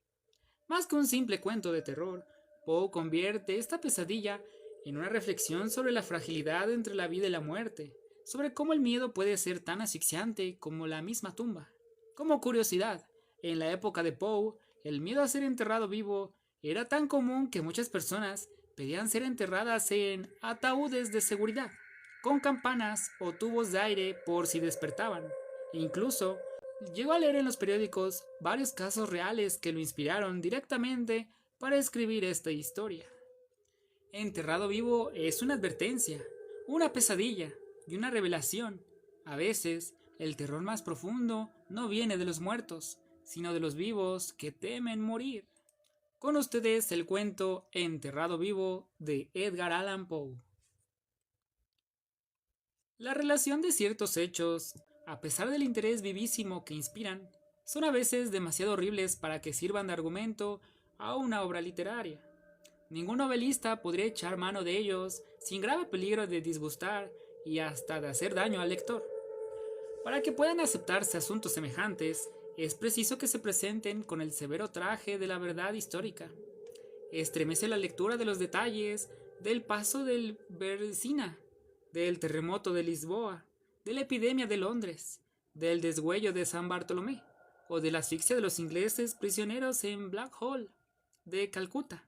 Speaker 1: Más que un simple cuento de terror, Poe convierte esta pesadilla en una reflexión sobre la fragilidad entre la vida y la muerte, sobre cómo el miedo puede ser tan asfixiante como la misma tumba. Como curiosidad, en la época de Poe, el miedo a ser enterrado vivo era tan común que muchas personas pedían ser enterradas en ataúdes de seguridad, con campanas o tubos de aire por si despertaban. Incluso llegó a leer en los periódicos varios casos reales que lo inspiraron directamente para escribir esta historia. Enterrado Vivo es una advertencia, una pesadilla y una revelación. A veces, el terror más profundo no viene de los muertos, sino de los vivos que temen morir. Con ustedes el cuento Enterrado Vivo de Edgar Allan Poe. La relación de ciertos hechos, a pesar del interés vivísimo que inspiran, son a veces demasiado horribles para que sirvan de argumento a una obra literaria. Ningún novelista podría echar mano de ellos sin grave peligro de disgustar y hasta de hacer daño al lector. Para que puedan aceptarse asuntos semejantes, es preciso que se presenten con el severo traje de la verdad histórica. Estremece la lectura de los detalles del paso del Bersina, del terremoto de Lisboa, de la epidemia de Londres, del desgüello de San Bartolomé, o de la asfixia de los ingleses prisioneros en Blackhall, de Calcuta.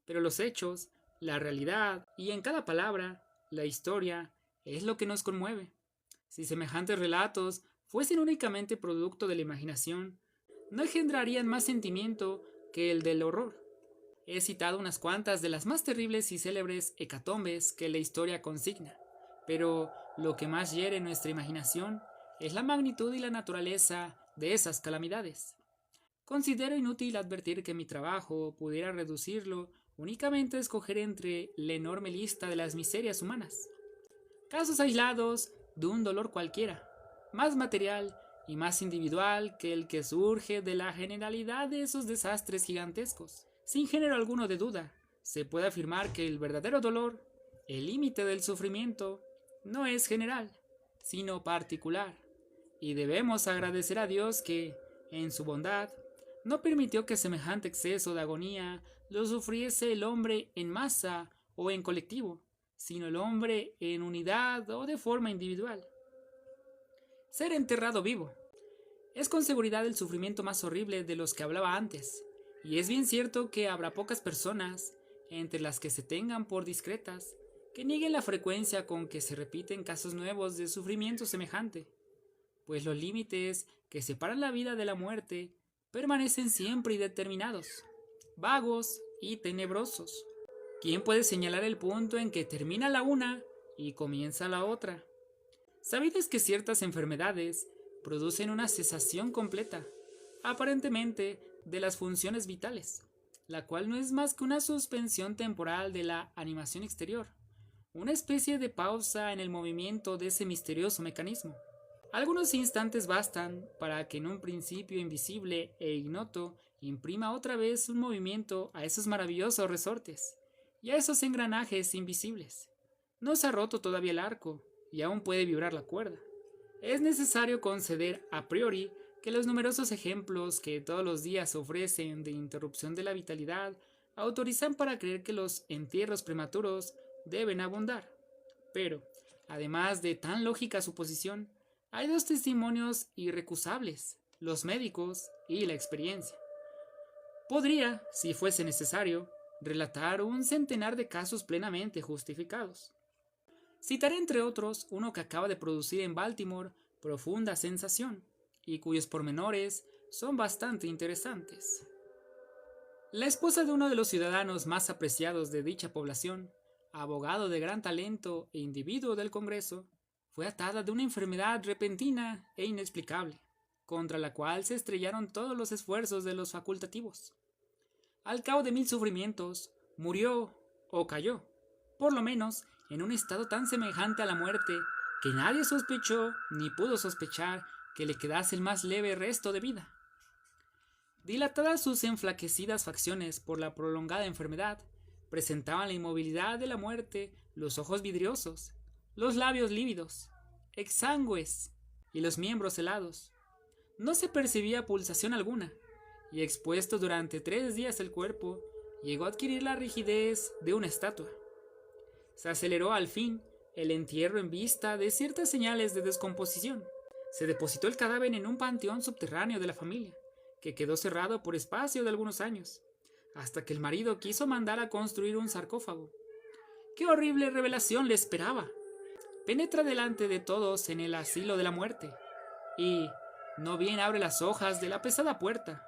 Speaker 1: Pero los hechos, la realidad y en cada palabra, la historia, es lo que nos conmueve. Si semejantes relatos fuesen únicamente producto de la imaginación, no engendrarían más sentimiento que el del horror. He citado unas cuantas de las más terribles y célebres hecatombes que la historia consigna, pero lo que más hiere nuestra imaginación es la magnitud y la naturaleza de esas calamidades. Considero inútil advertir que mi trabajo pudiera reducirlo únicamente a escoger entre la enorme lista de las miserias humanas. Casos aislados de un dolor cualquiera, más material y más individual que el que surge de la generalidad de esos desastres gigantescos. Sin género alguno de duda, se puede afirmar que el verdadero dolor, el límite del sufrimiento, no es general, sino particular, y debemos agradecer a Dios que, en su bondad, no permitió que semejante exceso de agonía lo sufriese el hombre en masa o en colectivo, sino el hombre en unidad o de forma individual. Ser enterrado vivo es con seguridad el sufrimiento más horrible de los que hablaba antes, y es bien cierto que habrá pocas personas, entre las que se tengan por discretas, que nieguen la frecuencia con que se repiten casos nuevos de sufrimiento semejante, pues los límites que separan la vida de la muerte permanecen siempre indeterminados, vagos y tenebrosos. ¿Quién puede señalar el punto en que termina la una y comienza la otra? Sabides que ciertas enfermedades producen una cesación completa, aparentemente, de las funciones vitales, la cual no es más que una suspensión temporal de la animación exterior, una especie de pausa en el movimiento de ese misterioso mecanismo. Algunos instantes bastan para que en un principio invisible e ignoto imprima otra vez un movimiento a esos maravillosos resortes y a esos engranajes invisibles. No se ha roto todavía el arco y aún puede vibrar la cuerda. Es necesario conceder a priori que los numerosos ejemplos que todos los días ofrecen de interrupción de la vitalidad autorizan para creer que los entierros prematuros deben abundar. Pero, además de tan lógica suposición, hay dos testimonios irrecusables, los médicos y la experiencia. Podría, si fuese necesario, relatar un centenar de casos plenamente justificados. Citaré entre otros uno que acaba de producir en Baltimore profunda sensación, y cuyos pormenores son bastante interesantes. La esposa de uno de los ciudadanos más apreciados de dicha población, abogado de gran talento e individuo del Congreso, fue atada de una enfermedad repentina e inexplicable, contra la cual se estrellaron todos los esfuerzos de los facultativos. Al cabo de 1000 sufrimientos, murió o cayó, por lo menos en un estado tan semejante a la muerte que nadie sospechó ni pudo sospechar que le quedase el más leve resto de vida. Dilatadas sus enflaquecidas facciones por la prolongada enfermedad, presentaban la inmovilidad de la muerte los ojos vidriosos, los labios lívidos, exangües y los miembros helados. No se percibía pulsación alguna, y expuesto durante 3 días el cuerpo, llegó a adquirir la rigidez de una estatua. Se aceleró al fin el entierro en vista de ciertas señales de descomposición. Se depositó el cadáver en un panteón subterráneo de la familia, que quedó cerrado por espacio de algunos años, hasta que el marido quiso mandar a construir un sarcófago. ¡Qué horrible revelación le esperaba! Penetra delante de todos en el asilo de la muerte, y no bien abre las hojas de la pesada puerta,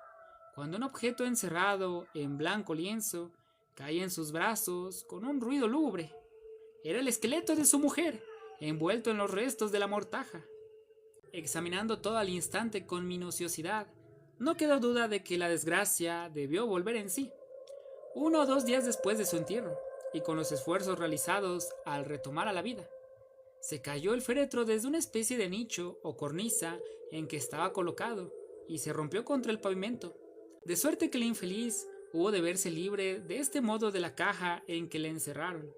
Speaker 1: cuando un objeto encerrado en blanco lienzo cae en sus brazos con un ruido lúgubre. Era el esqueleto de su mujer, envuelto en los restos de la mortaja. Examinando todo al instante con minuciosidad, no quedó duda de que la desgracia debió volver en sí, 1 o 2 días después de su entierro, y con los esfuerzos realizados al retomar a la vida. Se cayó el féretro desde una especie de nicho o cornisa en que estaba colocado, y se rompió contra el pavimento, de suerte que el infeliz hubo de verse libre de este modo de la caja en que le encerraron.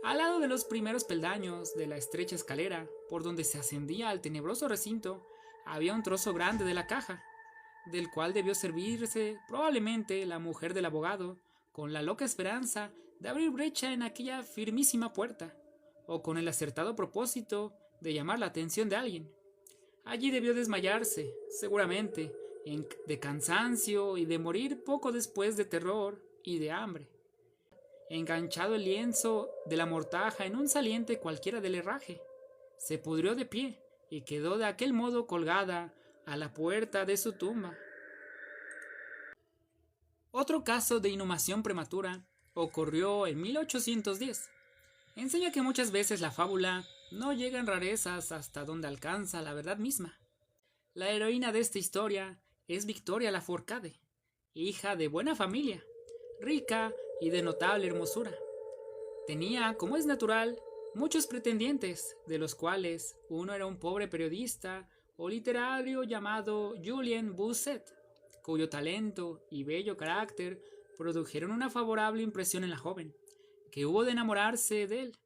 Speaker 1: Al lado de los primeros peldaños de la estrecha escalera por donde se ascendía al tenebroso recinto, había un trozo grande de la caja, del cual debió servirse probablemente la mujer del abogado, con la loca esperanza de abrir brecha en aquella firmísima puerta, o con el acertado propósito de llamar la atención de alguien. Allí debió desmayarse, seguramente, de cansancio y de morir poco después de terror y de hambre. Enganchado el lienzo de la mortaja en un saliente cualquiera del herraje, se pudrió de pie y quedó de aquel modo colgada a la puerta de su tumba. Otro caso de inhumación prematura ocurrió en 1810. Enseña que muchas veces la fábula no llega en rarezas hasta donde alcanza la verdad misma. La heroína de esta historia es Victoria Lafourcade, hija de buena familia, rica y de notable hermosura. Tenía, como es natural, muchos pretendientes, de los cuales uno era un pobre periodista o literario llamado Julien Bousset, cuyo talento y bello carácter produjeron una favorable impresión en la joven, que hubo de enamorarse de él.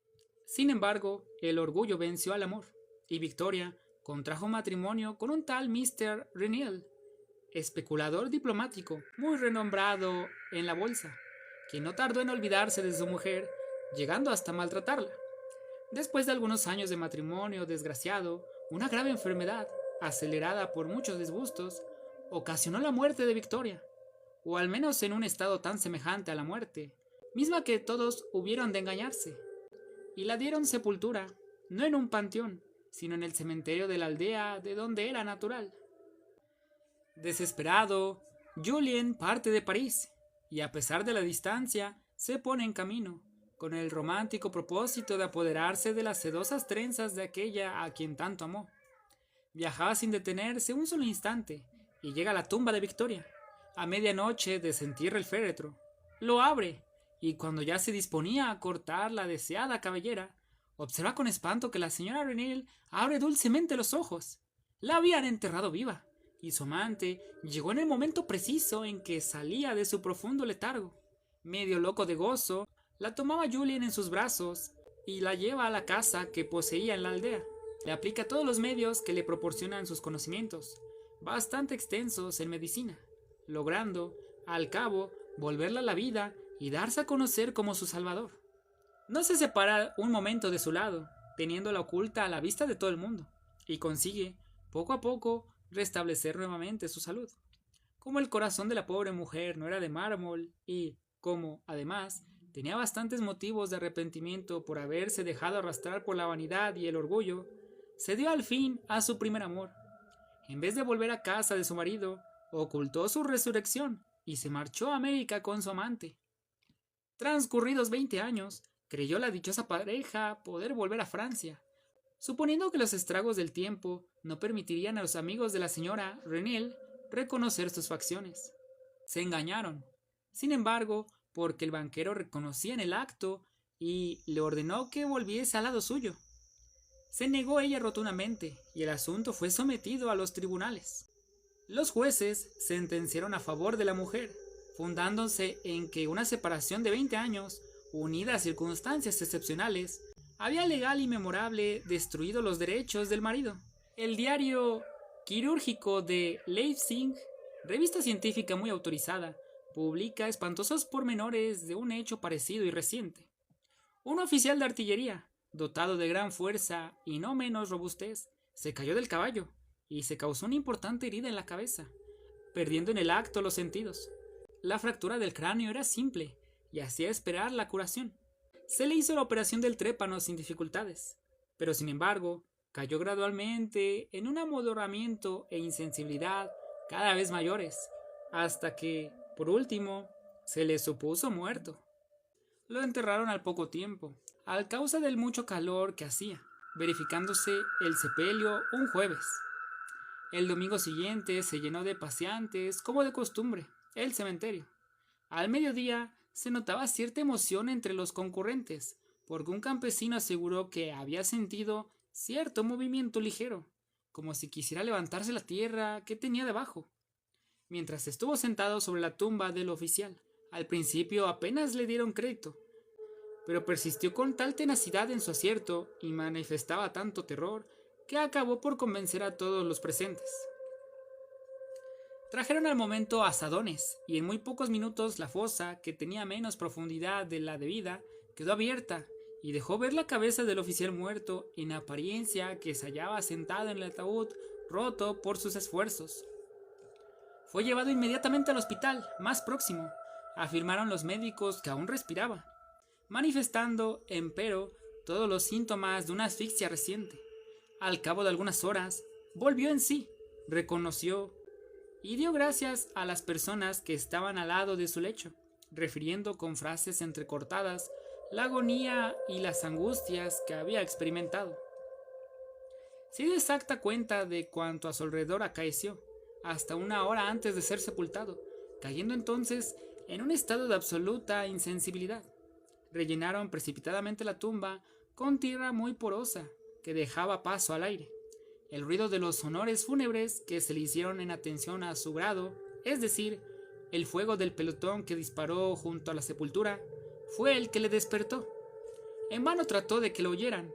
Speaker 1: Sin embargo, el orgullo venció al amor, y Victoria contrajo matrimonio con un tal Mr. Renil, especulador diplomático muy renombrado en la bolsa, que no tardó en olvidarse de su mujer, llegando hasta maltratarla. Después de algunos años de matrimonio desgraciado, una grave enfermedad, acelerada por muchos disgustos, ocasionó la muerte de Victoria, o al menos en un estado tan semejante a la muerte, misma que todos hubieron de engañarse, y la dieron sepultura, no en un panteón, sino en el cementerio de la aldea de donde era natural. Desesperado, Julien parte de París, y a pesar de la distancia, se pone en camino, con el romántico propósito de apoderarse de las sedosas trenzas de aquella a quien tanto amó. Viajaba sin detenerse un solo instante, y llega a la tumba de Victoria. A medianoche desentierra el féretro, lo abre, y cuando ya se disponía a cortar la deseada cabellera, observa con espanto que la señora Renil abre dulcemente los ojos. La habían enterrado viva, y su amante llegó en el momento preciso en que salía de su profundo letargo. Medio loco de gozo, la tomaba Julien en sus brazos y la lleva a la casa que poseía en la aldea. Le aplica todos los medios que le proporcionan sus conocimientos, bastante extensos en medicina, logrando, al cabo, volverla a la vida y darse a conocer como su salvador. No se separa un momento de su lado, teniéndola oculta a la vista de todo el mundo, y consigue, poco a poco, restablecer nuevamente su salud. Como el corazón de la pobre mujer no era de mármol y, como, además, tenía bastantes motivos de arrepentimiento por haberse dejado arrastrar por la vanidad y el orgullo, se dio al fin a su primer amor. En vez de volver a casa de su marido, ocultó su resurrección y se marchó a América con su amante. Transcurridos 20 años, creyó la dichosa pareja poder volver a Francia, suponiendo que los estragos del tiempo no permitirían a los amigos de la señora Renil reconocer sus facciones. Se engañaron, sin embargo, porque el banquero reconocía en el acto y le ordenó que volviese al lado suyo. Se negó ella rotundamente y el asunto fue sometido a los tribunales. Los jueces sentenciaron a favor de la mujer, fundándose en que una separación de 20 años, unida a circunstancias excepcionales, había legal y memorable destruido los derechos del marido. El diario quirúrgico de Leipzig, revista científica muy autorizada, publica espantosos pormenores de un hecho parecido y reciente. Un oficial de artillería, dotado de gran fuerza y no menos robustez, se cayó del caballo y se causó una importante herida en la cabeza, perdiendo en el acto los sentidos. La fractura del cráneo era simple y hacía esperar la curación. Se le hizo la operación del trépano sin dificultades, pero sin embargo, cayó gradualmente en un amodorramiento e insensibilidad cada vez mayores, hasta que, por último, se le supuso muerto. Lo enterraron al poco tiempo, a causa del mucho calor que hacía, verificándose el sepelio un jueves. El domingo siguiente se llenó de paseantes, como de costumbre, el cementerio. Al mediodía se notaba cierta emoción entre los concurrentes, porque un campesino aseguró que había sentido cierto movimiento ligero, como si quisiera levantarse la tierra que tenía debajo. Mientras estuvo sentado sobre la tumba del oficial, al principio apenas le dieron crédito, pero persistió con tal tenacidad en su acierto y manifestaba tanto terror que acabó por convencer a todos los presentes. Trajeron al momento azadones y en muy pocos minutos la fosa, que tenía menos profundidad de la debida, quedó abierta y dejó ver la cabeza del oficial muerto, en apariencia que se hallaba sentado en el ataúd roto por sus esfuerzos. Fue llevado inmediatamente al hospital más próximo. Afirmaron los médicos que aún respiraba, manifestando, empero, todos los síntomas de una asfixia reciente. Al cabo de algunas horas, volvió en sí, reconoció y dio gracias a las personas que estaban al lado de su lecho, refiriendo con frases entrecortadas la agonía y las angustias que había experimentado. Se dio exacta cuenta de cuanto a su alrededor acaeció, hasta una hora antes de ser sepultado, cayendo entonces en un estado de absoluta insensibilidad. Rellenaron precipitadamente la tumba con tierra muy porosa, que dejaba paso al aire. El ruido de los honores fúnebres que se le hicieron en atención a su grado, es decir, el fuego del pelotón que disparó junto a la sepultura, fue el que le despertó. En vano trató de que lo oyeran,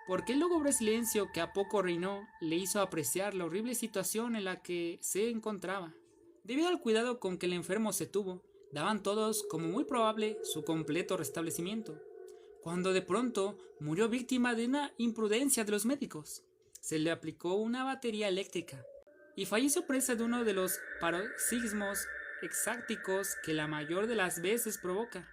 Speaker 1: porque el lúgubre silencio que a poco reinó le hizo apreciar la horrible situación en la que se encontraba. Debido al cuidado con que el enfermo se tuvo, daban todos como muy probable su completo restablecimiento, cuando de pronto murió víctima de una imprudencia de los médicos. Se le aplicó una batería eléctrica y falleció presa de uno de los paroxismos exácticos que la mayor de las veces provoca.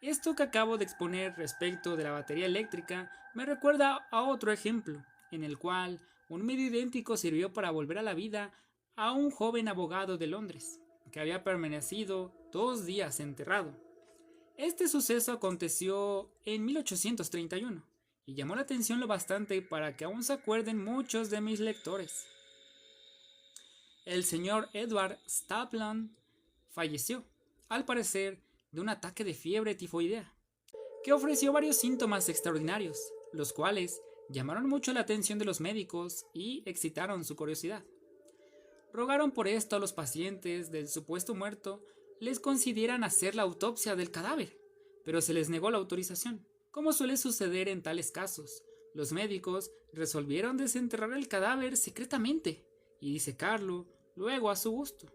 Speaker 1: Esto que acabo de exponer respecto de la batería eléctrica me recuerda a otro ejemplo, en el cual un medio idéntico sirvió para volver a la vida a un joven abogado de Londres, que había permanecido 2 días enterrado. Este suceso aconteció en 1831 y llamó la atención lo bastante para que aún se acuerden muchos de mis lectores. El señor Edward Stapleton falleció, al parecer, de un ataque de fiebre tifoidea, que ofreció varios síntomas extraordinarios, los cuales llamaron mucho la atención de los médicos y excitaron su curiosidad. Rogaron por esto a los pacientes del supuesto muerto les concedieran hacer la autopsia del cadáver, pero se les negó la autorización. Como suele suceder en tales casos, los médicos resolvieron desenterrar el cadáver secretamente y disecarlo luego a su gusto.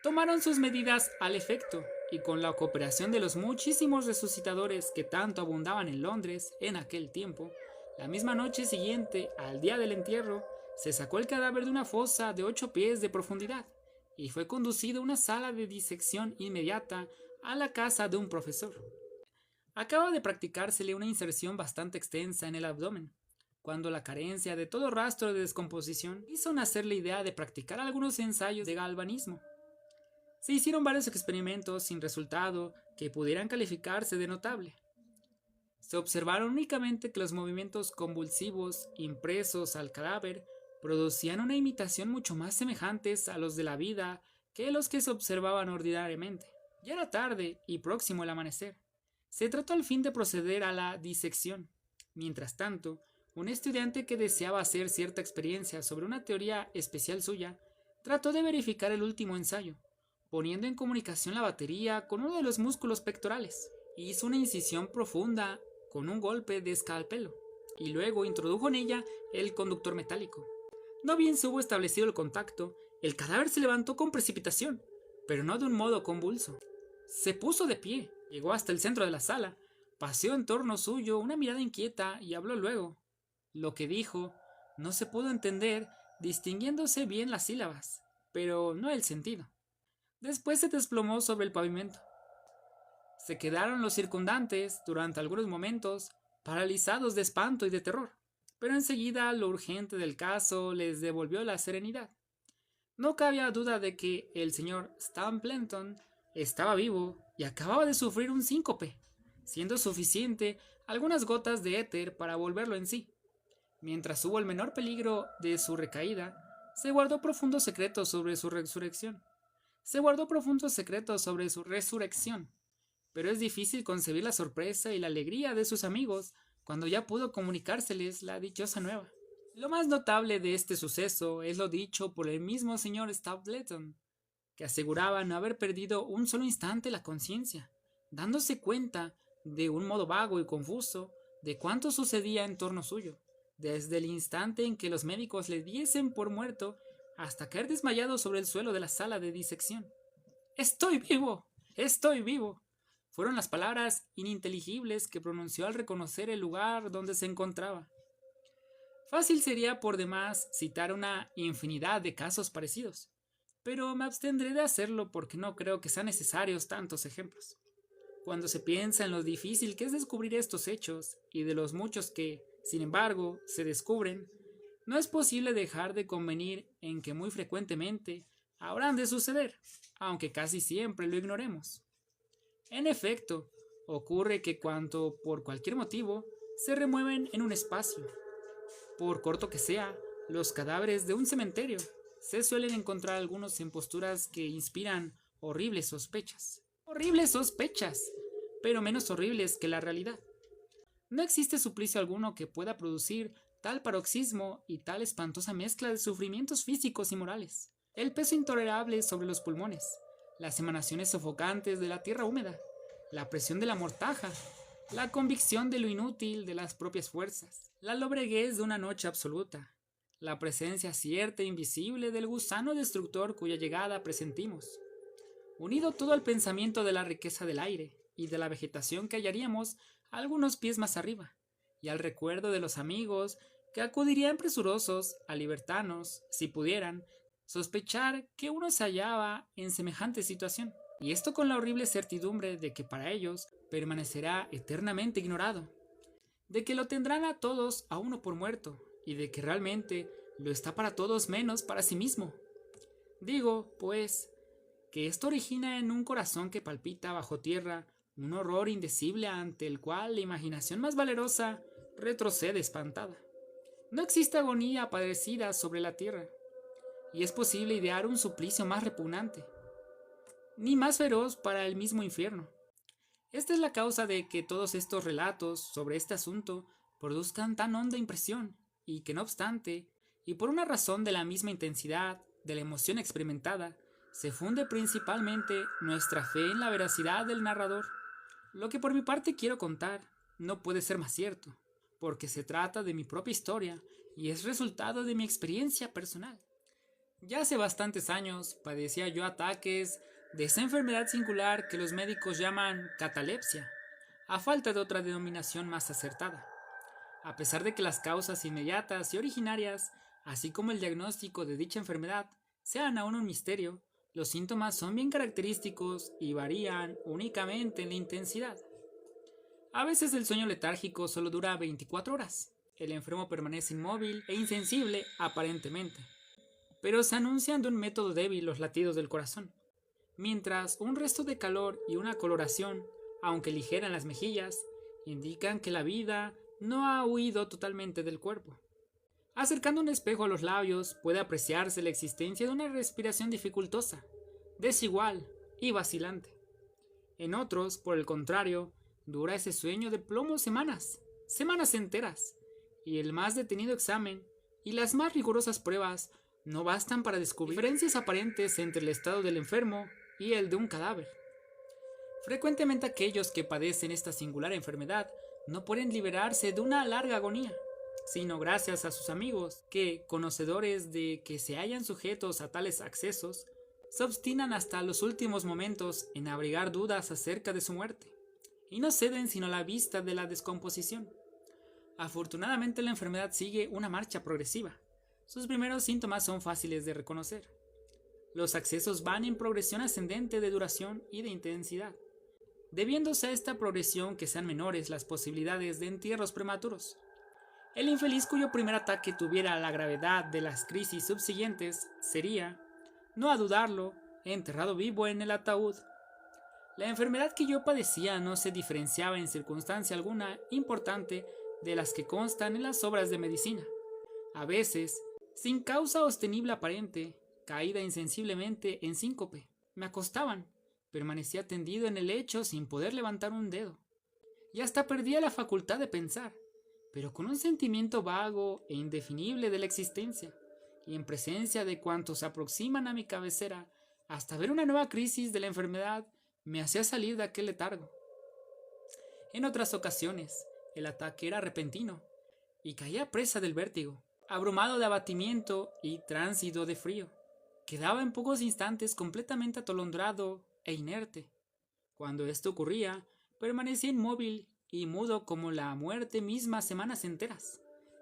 Speaker 1: Tomaron sus medidas al efecto, y con la cooperación de los muchísimos resucitadores que tanto abundaban en Londres en aquel tiempo, la misma noche siguiente al día del entierro, se sacó el cadáver de una fosa de 8 pies de profundidad y fue conducido a una sala de disección inmediata a la casa de un profesor. Acaba de practicársele una inserción bastante extensa en el abdomen, cuando la carencia de todo rastro de descomposición hizo nacer la idea de practicar algunos ensayos de galvanismo. Se hicieron varios experimentos sin resultado que pudieran calificarse de notable. Se observaron únicamente que los movimientos convulsivos impresos al cadáver producían una imitación mucho más semejantes a los de la vida que los que se observaban ordinariamente. Ya era tarde y próximo el amanecer. Se trató al fin de proceder a la disección. Mientras tanto, un estudiante que deseaba hacer cierta experiencia sobre una teoría especial suya, trató de verificar el último ensayo, poniendo en comunicación la batería con uno de los músculos pectorales. Hizo una incisión profunda con un golpe de escalpelo, y luego introdujo en ella el conductor metálico. No bien se hubo establecido el contacto, el cadáver se levantó con precipitación, pero no de un modo convulso. Se puso de pie, llegó hasta el centro de la sala, paseó en torno suyo una mirada inquieta y habló luego. Lo que dijo no se pudo entender distinguiéndose bien las sílabas, pero no el sentido. Después se desplomó sobre el pavimento. Se quedaron los circundantes, durante algunos momentos, paralizados de espanto y de terror, pero enseguida lo urgente del caso les devolvió la serenidad. No cabía duda de que el señor Stapleton estaba vivo y acababa de sufrir un síncope, siendo suficiente algunas gotas de éter para volverlo en sí. Mientras hubo el menor peligro de su recaída, se guardó profundo secreto sobre su resurrección. Pero es difícil concebir la sorpresa y la alegría de sus amigos cuando ya pudo comunicárseles la dichosa nueva. Lo más notable de este suceso es lo dicho por el mismo señor Stapleton, que aseguraba no haber perdido un solo instante la conciencia, dándose cuenta de un modo vago y confuso, de cuánto sucedía en torno suyo, desde el instante en que los médicos le diesen por muerto hasta caer desmayado sobre el suelo de la sala de disección. «¡Estoy vivo! ¡Estoy vivo!» fueron las palabras ininteligibles que pronunció al reconocer el lugar donde se encontraba. Fácil sería por demás citar una infinidad de casos parecidos, pero me abstendré de hacerlo porque no creo que sean necesarios tantos ejemplos. Cuando se piensa en lo difícil que es descubrir estos hechos y de los muchos que, sin embargo, se descubren, no es posible dejar de convenir en que muy frecuentemente habrán de suceder, aunque casi siempre lo ignoremos. En efecto, ocurre que cuando, por cualquier motivo, se remueven en un espacio, por corto que sea, los cadáveres de un cementerio, se suelen encontrar algunos en posturas que inspiran horribles sospechas. Horribles sospechas, pero menos horribles que la realidad. No existe suplicio alguno que pueda producir tal paroxismo y tal espantosa mezcla de sufrimientos físicos y morales. El peso intolerable sobre los pulmones, las emanaciones sofocantes de la tierra húmeda, la presión de la mortaja, la convicción de lo inútil de las propias fuerzas, la lobreguez de una noche absoluta, la presencia cierta e invisible del gusano destructor cuya llegada presentimos, unido todo al pensamiento de la riqueza del aire y de la vegetación que hallaríamos algunos pies más arriba, y al recuerdo de los amigos que acudirían presurosos a libertarnos, si pudieran, sospechar que uno se hallaba en semejante situación, y esto con la horrible certidumbre de que para ellos permanecerá eternamente ignorado, de que lo tendrán a todos a uno por muerto, y de que realmente lo está para todos menos para sí mismo. Digo, pues, que esto origina en un corazón que palpita bajo tierra un horror indecible ante el cual la imaginación más valerosa retrocede espantada. No existe agonía padecida sobre la tierra, y es posible idear un suplicio más repugnante, ni más feroz para el mismo infierno. Esta es la causa de que todos estos relatos sobre este asunto produzcan tan honda impresión, y que no obstante, y por una razón de la misma intensidad de la emoción experimentada, se funde principalmente nuestra fe en la veracidad del narrador. Lo que por mi parte quiero contar no puede ser más cierto, porque se trata de mi propia historia y es resultado de mi experiencia personal. Ya hace bastantes años padecía yo ataques de esa enfermedad singular que los médicos llaman catalepsia, a falta de otra denominación más acertada. A pesar de que las causas inmediatas y originarias, así como el diagnóstico de dicha enfermedad, sean aún un misterio, los síntomas son bien característicos y varían únicamente en la intensidad. A veces el sueño letárgico solo dura 24 horas. El enfermo permanece inmóvil e insensible aparentemente, pero se anuncian de un método débil los latidos del corazón, mientras un resto de calor y una coloración, aunque ligera en las mejillas, indican que la vida no ha huido totalmente del cuerpo. Acercando un espejo a los labios puede apreciarse la existencia de una respiración dificultosa, desigual y vacilante. En otros, por el contrario, dura ese sueño de plomo semanas enteras, y el más detenido examen y las más rigurosas pruebas no bastan para descubrir diferencias aparentes entre el estado del enfermo y el de un cadáver. Frecuentemente aquellos que padecen esta singular enfermedad no pueden liberarse de una larga agonía, sino gracias a sus amigos, que, conocedores de que se hallan sujetos a tales accesos, se obstinan hasta los últimos momentos en abrigar dudas acerca de su muerte, y no ceden sino a la vista de la descomposición. Afortunadamente la enfermedad sigue una marcha progresiva. Sus primeros síntomas son fáciles de reconocer. Los accesos van en progresión ascendente de duración y de intensidad, debiéndose a esta progresión que sean menores las posibilidades de entierros prematuros. El infeliz cuyo primer ataque tuviera la gravedad de las crisis subsiguientes sería, no a dudarlo, enterrado vivo en el ataúd. La enfermedad que yo padecía no se diferenciaba en circunstancia alguna importante de las que constan en las obras de medicina. A veces, sin causa sostenible aparente, caída insensiblemente en síncope, me acostaban, permanecía tendido en el lecho sin poder levantar un dedo, y hasta perdía la facultad de pensar, pero con un sentimiento vago e indefinible de la existencia, y en presencia de cuantos se aproximan a mi cabecera, hasta ver una nueva crisis de la enfermedad, me hacía salir de aquel letargo. En otras ocasiones, el ataque era repentino y caía presa del vértigo, abrumado de abatimiento y tránsito de frío. Quedaba en pocos instantes completamente atolondrado e inerte. Cuando esto ocurría, permanecía inmóvil y mudo como la muerte misma semanas enteras.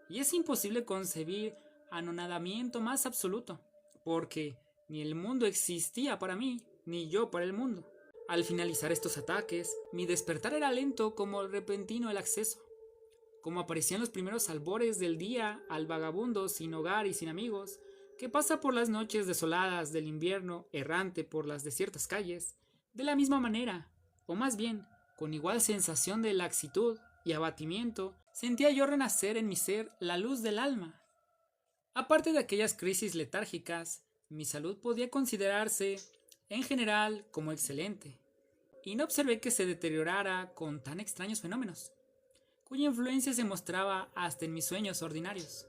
Speaker 1: Y es imposible concebir anonadamiento más absoluto, porque ni el mundo existía para mí, ni yo para el mundo. Al finalizar estos ataques, mi despertar era lento como repentino el acceso. Como aparecían los primeros albores del día al vagabundo sin hogar y sin amigos, que pasa por las noches desoladas del invierno errante por las desiertas calles, de la misma manera, o más bien, con igual sensación de laxitud y abatimiento, sentía yo renacer en mi ser la luz del alma. Aparte de aquellas crisis letárgicas, mi salud podía considerarse, en general, como excelente, y no observé que se deteriorara con tan extraños fenómenos, cuya influencia se mostraba hasta en mis sueños ordinarios.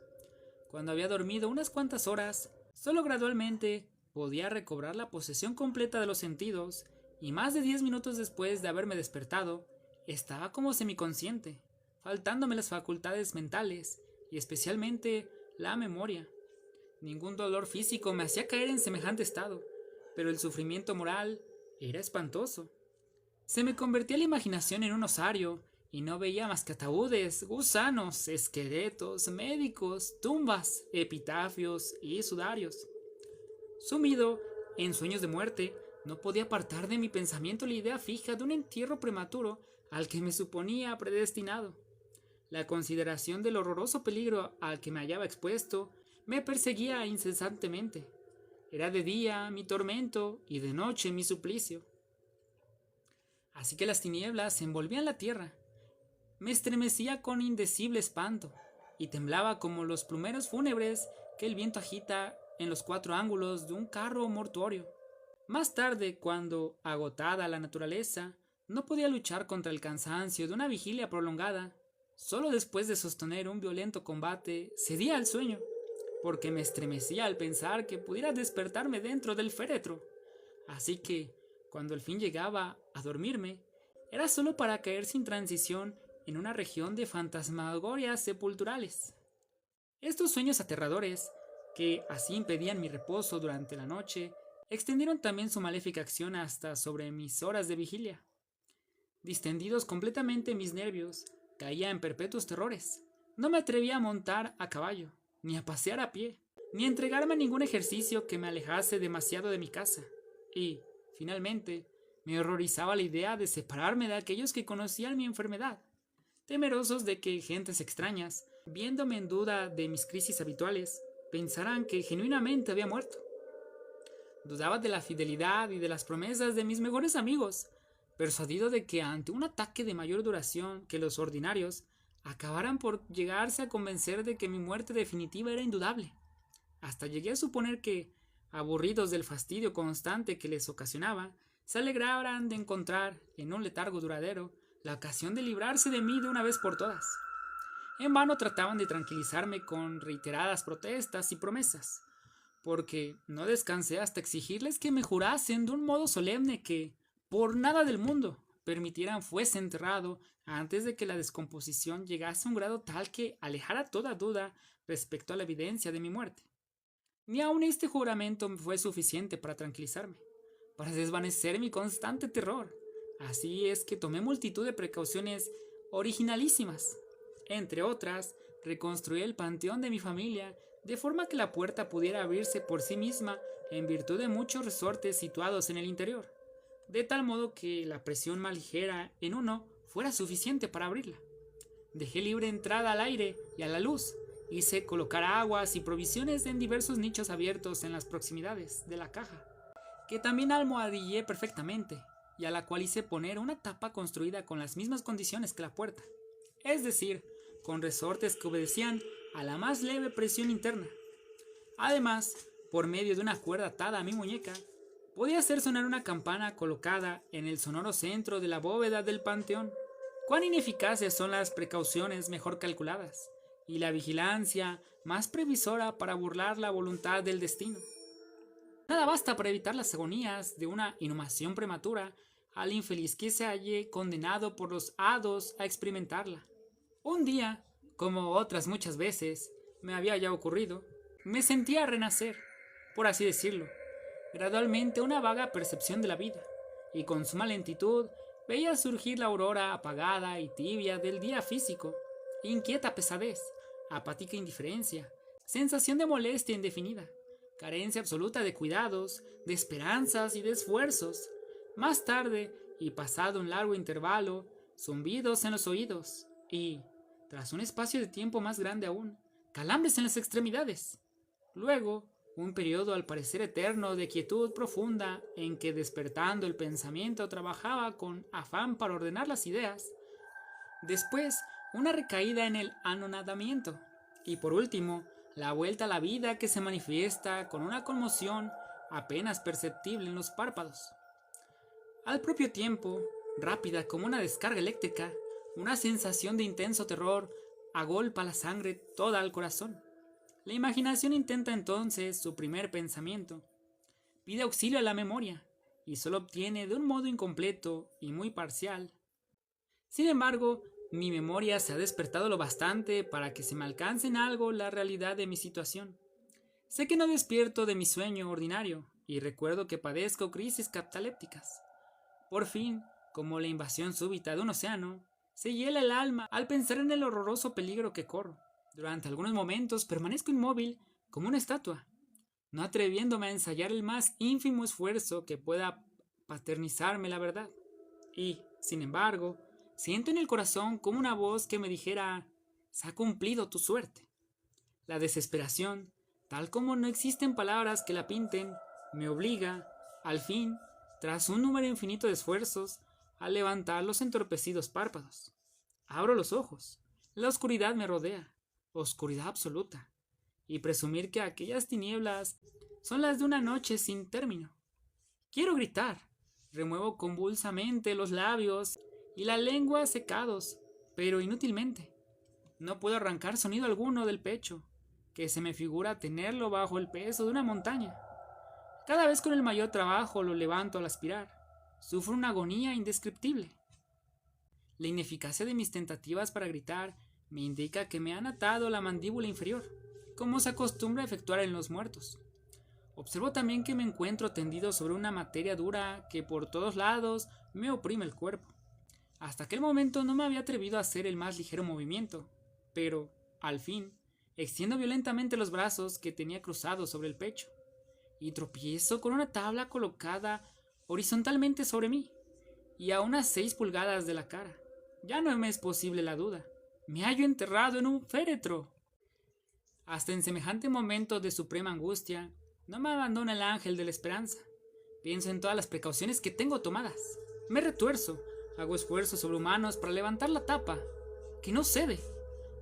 Speaker 1: Cuando había dormido unas cuantas horas, solo gradualmente podía recobrar la posesión completa de los sentidos, y más de 10 minutos después de haberme despertado, estaba como semiconsciente, faltándome las facultades mentales, y especialmente la memoria. Ningún dolor físico me hacía caer en semejante estado, pero el sufrimiento moral era espantoso. Se me convertía la imaginación en un osario, y no veía más que ataúdes, gusanos, esqueletos, médicos, tumbas, epitafios y sudarios. Sumido en sueños de muerte, no podía apartar de mi pensamiento la idea fija de un entierro prematuro al que me suponía predestinado. La consideración del horroroso peligro al que me hallaba expuesto me perseguía incesantemente. Era de día mi tormento y de noche mi suplicio. Así que las tinieblas envolvían la tierra. Me estremecía con indecible espanto y temblaba como los plumeros fúnebres que el viento agita en los 4 ángulos de un carro mortuorio. Más tarde, cuando, agotada la naturaleza, no podía luchar contra el cansancio de una vigilia prolongada, solo después de sostener un violento combate cedía al sueño, porque me estremecía al pensar que pudiera despertarme dentro del féretro. Así que, cuando al fin llegaba a dormirme, era solo para caer sin transición en una región de fantasmagorias sepulturales. Estos sueños aterradores, que así impedían mi reposo durante la noche, extendieron también su maléfica acción hasta sobre mis horas de vigilia. Distendidos completamente mis nervios, caía en perpetuos terrores. No me atrevía a montar a caballo, ni a pasear a pie, ni a entregarme a ningún ejercicio que me alejase demasiado de mi casa. Y, finalmente, me horrorizaba la idea de separarme de aquellos que conocían mi enfermedad, temerosos de que gentes extrañas, viéndome en duda de mis crisis habituales, pensaran que genuinamente había muerto. Dudaba de la fidelidad y de las promesas de mis mejores amigos, persuadido de que ante un ataque de mayor duración que los ordinarios, acabaran por llegarse a convencer de que mi muerte definitiva era indudable. Hasta llegué a suponer que, aburridos del fastidio constante que les ocasionaba, se alegraran de encontrar, en un letargo duradero, la ocasión de librarse de mí de una vez por todas. En vano trataban de tranquilizarme con reiteradas protestas y promesas, porque no descansé hasta exigirles que me jurasen de un modo solemne que, por nada del mundo, permitieran fuese enterrado antes de que la descomposición llegase a un grado tal que alejara toda duda respecto a la evidencia de mi muerte. Ni aun este juramento me fue suficiente para tranquilizarme, para desvanecer mi constante terror. Así es que tomé multitud de precauciones originalísimas. Entre otras, reconstruí el panteón de mi familia de forma que la puerta pudiera abrirse por sí misma en virtud de muchos resortes situados en el interior, de tal modo que la presión más ligera en uno fuera suficiente para abrirla. Dejé libre entrada al aire y a la luz. Hice colocar aguas y provisiones en diversos nichos abiertos en las proximidades de la caja, que también almohadillé perfectamente, y a la cual hice poner una tapa construida con las mismas condiciones que la puerta, es decir, con resortes que obedecían a la más leve presión interna. Además, por medio de una cuerda atada a mi muñeca, podía hacer sonar una campana colocada en el sonoro centro de la bóveda del panteón. Cuán ineficaces son las precauciones mejor calculadas, y la vigilancia más previsora para burlar la voluntad del destino. Nada basta para evitar las agonías de una inhumación prematura al infeliz que se halle condenado por los hados a experimentarla. Un día, como otras muchas veces me había ya ocurrido, me sentía renacer, por así decirlo, gradualmente una vaga percepción de la vida, y con suma lentitud veía surgir la aurora apagada y tibia del día físico, inquieta pesadez, apática indiferencia, sensación de molestia indefinida, carencia absoluta de cuidados, de esperanzas y de esfuerzos. Más tarde, y pasado un largo intervalo, zumbidos en los oídos y, tras un espacio de tiempo más grande aún, calambres en las extremidades. Luego, un periodo al parecer eterno de quietud profunda en que despertando el pensamiento trabajaba con afán para ordenar las ideas. Después, una recaída en el anonadamiento. Y por último, la vuelta a la vida que se manifiesta con una conmoción apenas perceptible en los párpados. Al propio tiempo, rápida como una descarga eléctrica, una sensación de intenso terror agolpa la sangre toda al corazón. La imaginación intenta entonces su primer pensamiento. Pide auxilio a la memoria, y solo obtiene de un modo incompleto y muy parcial. Sin embargo, mi memoria se ha despertado lo bastante para que se me alcance en algo la realidad de mi situación. Sé que no despierto de mi sueño ordinario, y recuerdo que padezco crisis catalépticas. Por fin, como la invasión súbita de un océano, se hiela el alma al pensar en el horroroso peligro que corro. Durante algunos momentos permanezco inmóvil como una estatua, no atreviéndome a ensayar el más ínfimo esfuerzo que pueda paternizarme la verdad. Y, sin embargo, siento en el corazón como una voz que me dijera: «Se ha cumplido tu suerte». La desesperación, tal como no existen palabras que la pinten, me obliga, al fin, tras un número infinito de esfuerzos, a levantar los entorpecidos párpados. Abro los ojos. La oscuridad me rodea, oscuridad absoluta, y presumir que aquellas tinieblas son las de una noche sin término. Quiero gritar, remuevo convulsamente los labios y la lengua secados, pero inútilmente. No puedo arrancar sonido alguno del pecho, que se me figura tenerlo bajo el peso de una montaña. Cada vez con el mayor trabajo lo levanto al aspirar. Sufro una agonía indescriptible. La ineficacia de mis tentativas para gritar me indica que me han atado la mandíbula inferior, como se acostumbra a efectuar en los muertos. Observo también que me encuentro tendido sobre una materia dura que por todos lados me oprime el cuerpo. Hasta aquel momento no me había atrevido a hacer el más ligero movimiento, pero, al fin, extiendo violentamente los brazos que tenía cruzados sobre el pecho, y tropiezo con una tabla colocada horizontalmente sobre mí, y a unas 6 pulgadas de la cara. Ya no me es posible la duda. Me hallo enterrado en un féretro. Hasta en semejante momento de suprema angustia, no me abandona el ángel de la esperanza. Pienso en todas las precauciones que tengo tomadas. Me retuerzo, hago esfuerzos sobrehumanos para levantar la tapa, que no cede.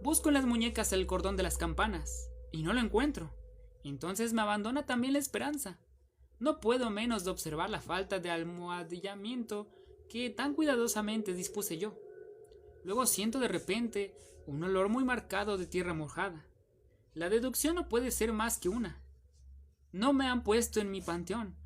Speaker 1: Busco en las muñecas el cordón de las campanas, y no lo encuentro. Entonces me abandona también la esperanza. No puedo menos de observar la falta de almohadillamiento que tan cuidadosamente dispuse yo. Luego siento de repente un olor muy marcado de tierra mojada. La deducción no puede ser más que una. No me han puesto en mi panteón.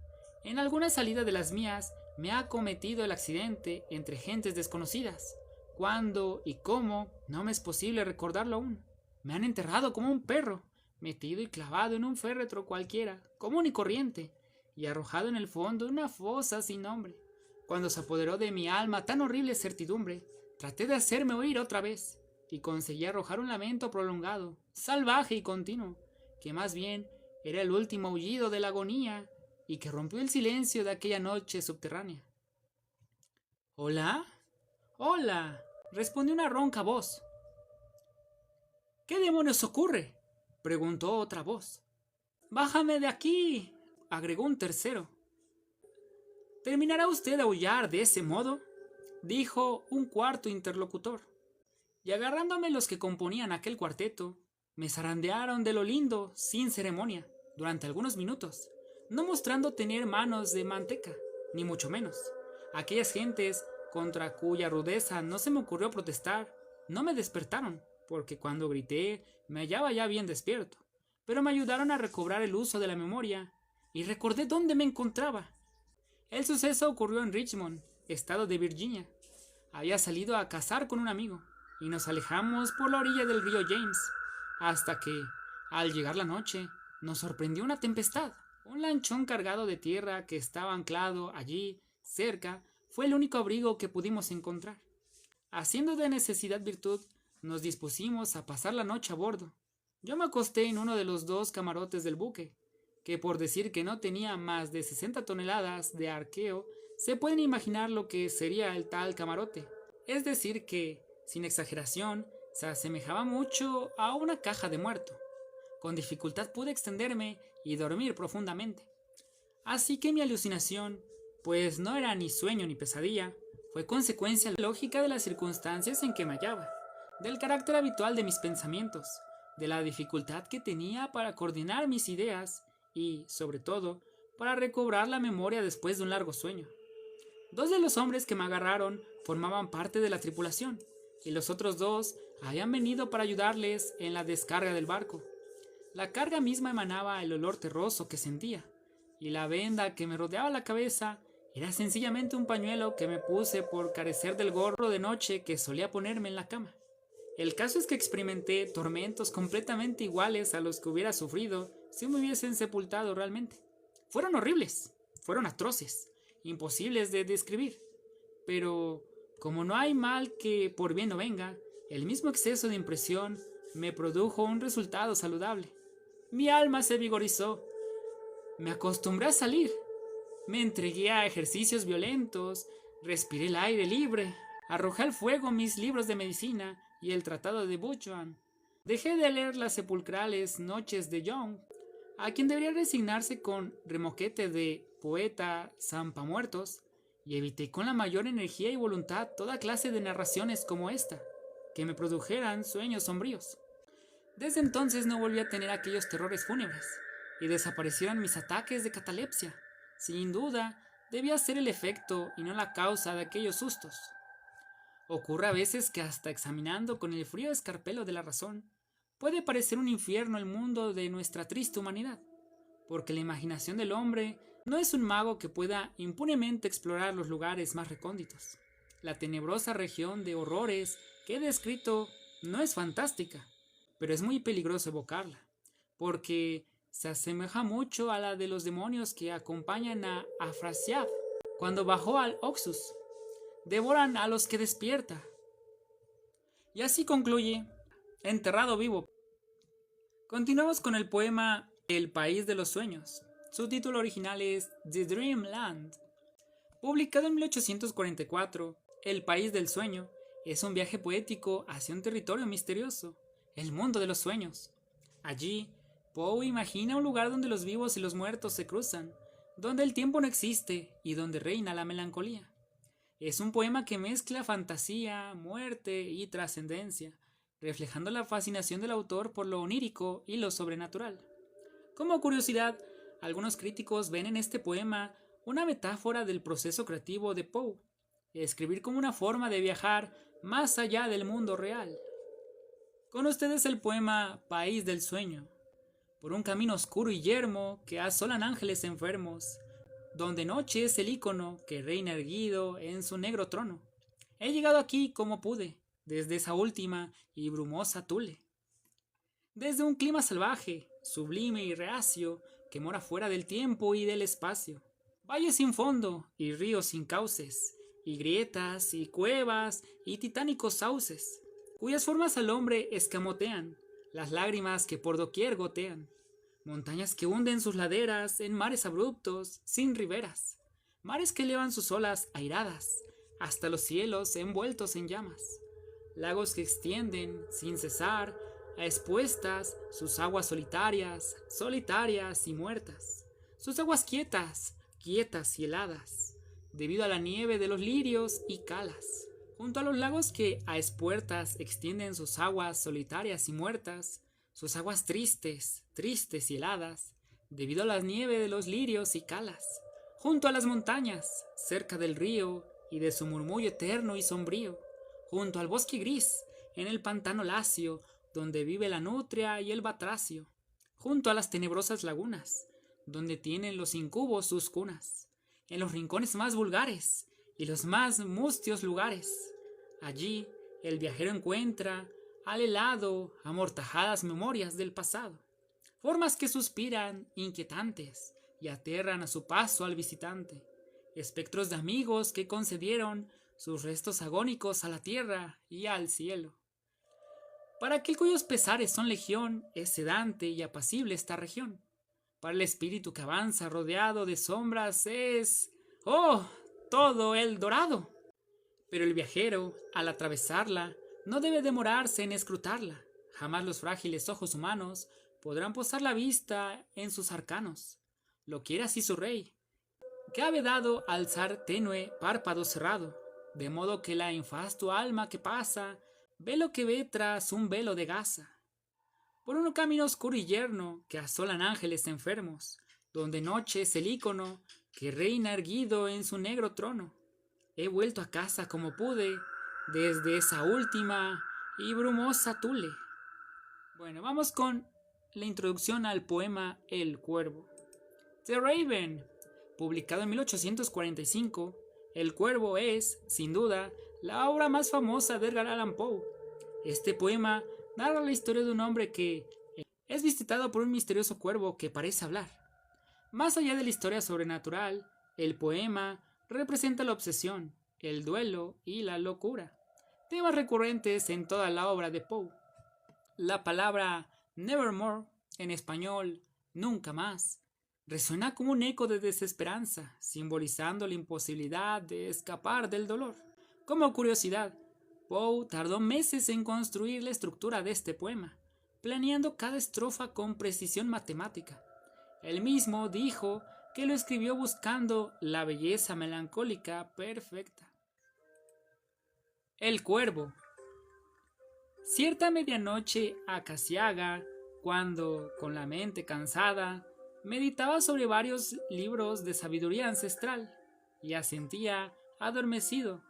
Speaker 1: En alguna salida de las mías me ha acometido el accidente entre gentes desconocidas. Cuándo y cómo no me es posible recordarlo aún. Me han enterrado como un perro, metido y clavado en un féretro cualquiera, común y corriente, y arrojado en el fondo de una fosa sin nombre. Cuando se apoderó de mi alma tan horrible certidumbre, traté de hacerme oír otra vez, y conseguí arrojar un lamento prolongado, salvaje y continuo, que más bien era el último aullido de la agonía, y que rompió el silencio de aquella noche subterránea. «¿Hola? ¡Hola!», respondió una ronca voz. «¿Qué demonios ocurre?», preguntó otra voz. «¡Bájame de aquí!», agregó un tercero. «¿Terminará usted de aullar de ese modo?», dijo un cuarto interlocutor. Y agarrándome los que componían aquel cuarteto, me zarandearon de lo lindo, sin ceremonia, durante algunos minutos, no mostrando tener manos de manteca, ni mucho menos. Aquellas gentes contra cuya rudeza no se me ocurrió protestar, no me despertaron, porque cuando grité me hallaba ya bien despierto, pero me ayudaron a recobrar el uso de la memoria, y recordé dónde me encontraba. El suceso ocurrió en Richmond, estado de Virginia. Había salido a cazar con un amigo y nos alejamos por la orilla del río James, hasta que, al llegar la noche, nos sorprendió una tempestad. Un lanchón cargado de tierra que estaba anclado allí, cerca, fue el único abrigo que pudimos encontrar. Haciendo de necesidad virtud, nos dispusimos a pasar la noche a bordo. Yo me acosté en uno de los 2 camarotes del buque, que por decir que no tenía más de 60 toneladas de arqueo, se pueden imaginar lo que sería el tal camarote. Es decir que, sin exageración, se asemejaba mucho a una caja de muerto. Con dificultad pude extenderme y dormir profundamente. Así que mi alucinación, pues no era ni sueño ni pesadilla, fue consecuencia lógica de las circunstancias en que me hallaba, del carácter habitual de mis pensamientos, de la dificultad que tenía para coordinar mis ideas y, sobre todo, para recobrar la memoria después de un largo sueño. 2 de los hombres que me agarraron formaban parte de la tripulación, y los otros 2 habían venido para ayudarles en la descarga del barco. La carga misma emanaba el olor terroso que sentía, y la venda que me rodeaba la cabeza era sencillamente un pañuelo que me puse por carecer del gorro de noche que solía ponerme en la cama. El caso es que experimenté tormentos completamente iguales a los que hubiera sufrido si me hubiesen sepultado realmente. Fueron horribles, fueron atroces, imposibles de describir. Pero, como no hay mal que por bien no venga, el mismo exceso de impresión me produjo un resultado saludable. Mi alma se vigorizó. Me acostumbré a salir. Me entregué a ejercicios violentos, respiré el aire libre, arrojé al fuego mis libros de medicina y el tratado de Buchan. Dejé de leer las sepulcrales noches de Young, a quien debería resignarse con remoquete de poeta zampamuertos, y evité con la mayor energía y voluntad toda clase de narraciones como esta, que me produjeran sueños sombríos. Desde entonces no volví a tener aquellos terrores fúnebres, y desaparecieron mis ataques de catalepsia. Sin duda, debía ser el efecto y no la causa de aquellos sustos. Ocurre a veces que hasta examinando con el frío escarpelo de la razón, puede parecer un infierno el mundo de nuestra triste humanidad, porque la imaginación del hombre no es un mago que pueda impunemente explorar los lugares más recónditos. La tenebrosa región de horrores que he descrito no es fantástica, pero es muy peligroso evocarla, porque se asemeja mucho a la de los demonios que acompañan a Afrasiab cuando bajó al Oxus. Devoran a los que despierta. Y así concluye Enterrado vivo. Continuamos con el poema El país de los sueños. Su título original es The Dreamland. Publicado en 1844, El país del sueño es un viaje poético hacia un territorio misterioso, el mundo de los sueños. Allí, Poe imagina un lugar donde los vivos y los muertos se cruzan, donde el tiempo no existe y donde reina la melancolía. Es un poema que mezcla fantasía, muerte y trascendencia, reflejando la fascinación del autor por lo onírico y lo sobrenatural. Como curiosidad, algunos críticos ven en este poema una metáfora del proceso creativo de Poe, escribir como una forma de viajar más allá del mundo real. Con ustedes el poema País del sueño. Por un camino oscuro y yermo que asolan ángeles enfermos, donde noche es el ícono que reina erguido en su negro trono. He llegado aquí como pude, desde esa última y brumosa Tule. Desde un clima salvaje, sublime y reacio, que mora fuera del tiempo y del espacio. Valles sin fondo y ríos sin cauces, y grietas y cuevas y titánicos sauces, cuyas formas al hombre escamotean, las lágrimas que por doquier gotean. Montañas que hunden sus laderas en mares abruptos, sin riberas. Mares que elevan sus olas airadas hasta los cielos envueltos en llamas. Lagos que extienden, sin cesar, a expuestas sus aguas solitarias, solitarias y muertas. Sus aguas quietas, quietas y heladas, debido a la nieve de los lirios y calas. Junto a los lagos que a espuertas extienden sus aguas solitarias y muertas, sus aguas tristes, tristes y heladas, debido a la nieve de los lirios y calas, junto a las montañas, cerca del río y de su murmullo eterno y sombrío, junto al bosque gris, en el pantano lacio, donde vive la nutria y el batracio, junto a las tenebrosas lagunas, donde tienen los incubos sus cunas, en los rincones más vulgares, y los más mustios lugares. Allí el viajero encuentra al helado amortajadas memorias del pasado, formas que suspiran inquietantes y aterran a su paso al visitante, espectros de amigos que concedieron sus restos agónicos a la tierra y al cielo. Para aquel cuyos pesares son legión, es sedante y apacible esta región. Para el espíritu que avanza rodeado de sombras es, ¡oh!, todo el dorado. Pero el viajero, al atravesarla, no debe demorarse en escrutarla. Jamás los frágiles ojos humanos podrán posar la vista en sus arcanos. Lo quiere así su rey, que ha vedado alzar tenue párpado cerrado, de modo que la infastua alma que pasa ve lo que ve tras un velo de gasa. Por un camino oscuro y yerno que asolan ángeles enfermos, donde noche es el ícono que reina erguido en su negro trono. He vuelto a casa como pude desde esa última y brumosa Tule. Bueno, vamos con la introducción al poema El Cuervo. The Raven, publicado en 1845, El Cuervo es, sin duda, la obra más famosa de Edgar Allan Poe. Este poema narra la historia de un hombre que es visitado por un misterioso cuervo que parece hablar. Más allá de la historia sobrenatural, el poema representa la obsesión, el duelo y la locura, temas recurrentes en toda la obra de Poe. La palabra nevermore, en español, nunca más, resuena como un eco de desesperanza, simbolizando la imposibilidad de escapar del dolor. Como curiosidad, Poe tardó meses en construir la estructura de este poema, planeando cada estrofa con precisión matemática. Él mismo dijo que lo escribió buscando la belleza melancólica perfecta. El Cuervo. Cierta medianoche acaciaga, cuando, con la mente cansada, meditaba sobre varios libros de sabiduría ancestral y asentía adormecido.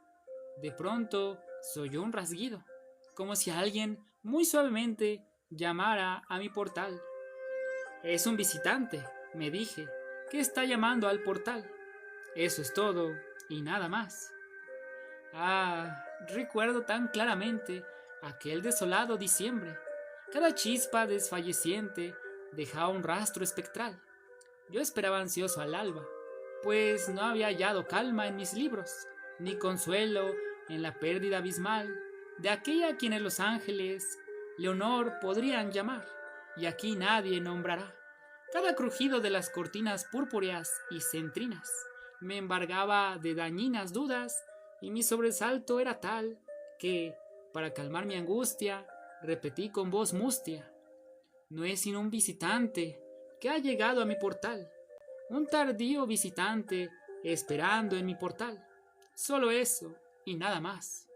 Speaker 1: De pronto se oyó un rasguido, como si alguien muy suavemente llamara a mi portal. Es un visitante, me dije, que está llamando al portal. Eso es todo y nada más. Ah, recuerdo tan claramente aquel desolado diciembre. Cada chispa desfalleciente dejaba un rastro espectral. Yo esperaba ansioso al alba, pues no había hallado calma en mis libros, ni consuelo en la pérdida abismal de aquella a quienes los ángeles Leonor podrían llamar, y aquí nadie nombrará. Cada crujido de las cortinas purpúreas y centrinas me embargaba de dañinas dudas, y mi sobresalto era tal que, para calmar mi angustia, repetí con voz mustia: no es sino un visitante que ha llegado a mi portal, un tardío visitante esperando en mi portal. Solo eso y nada más.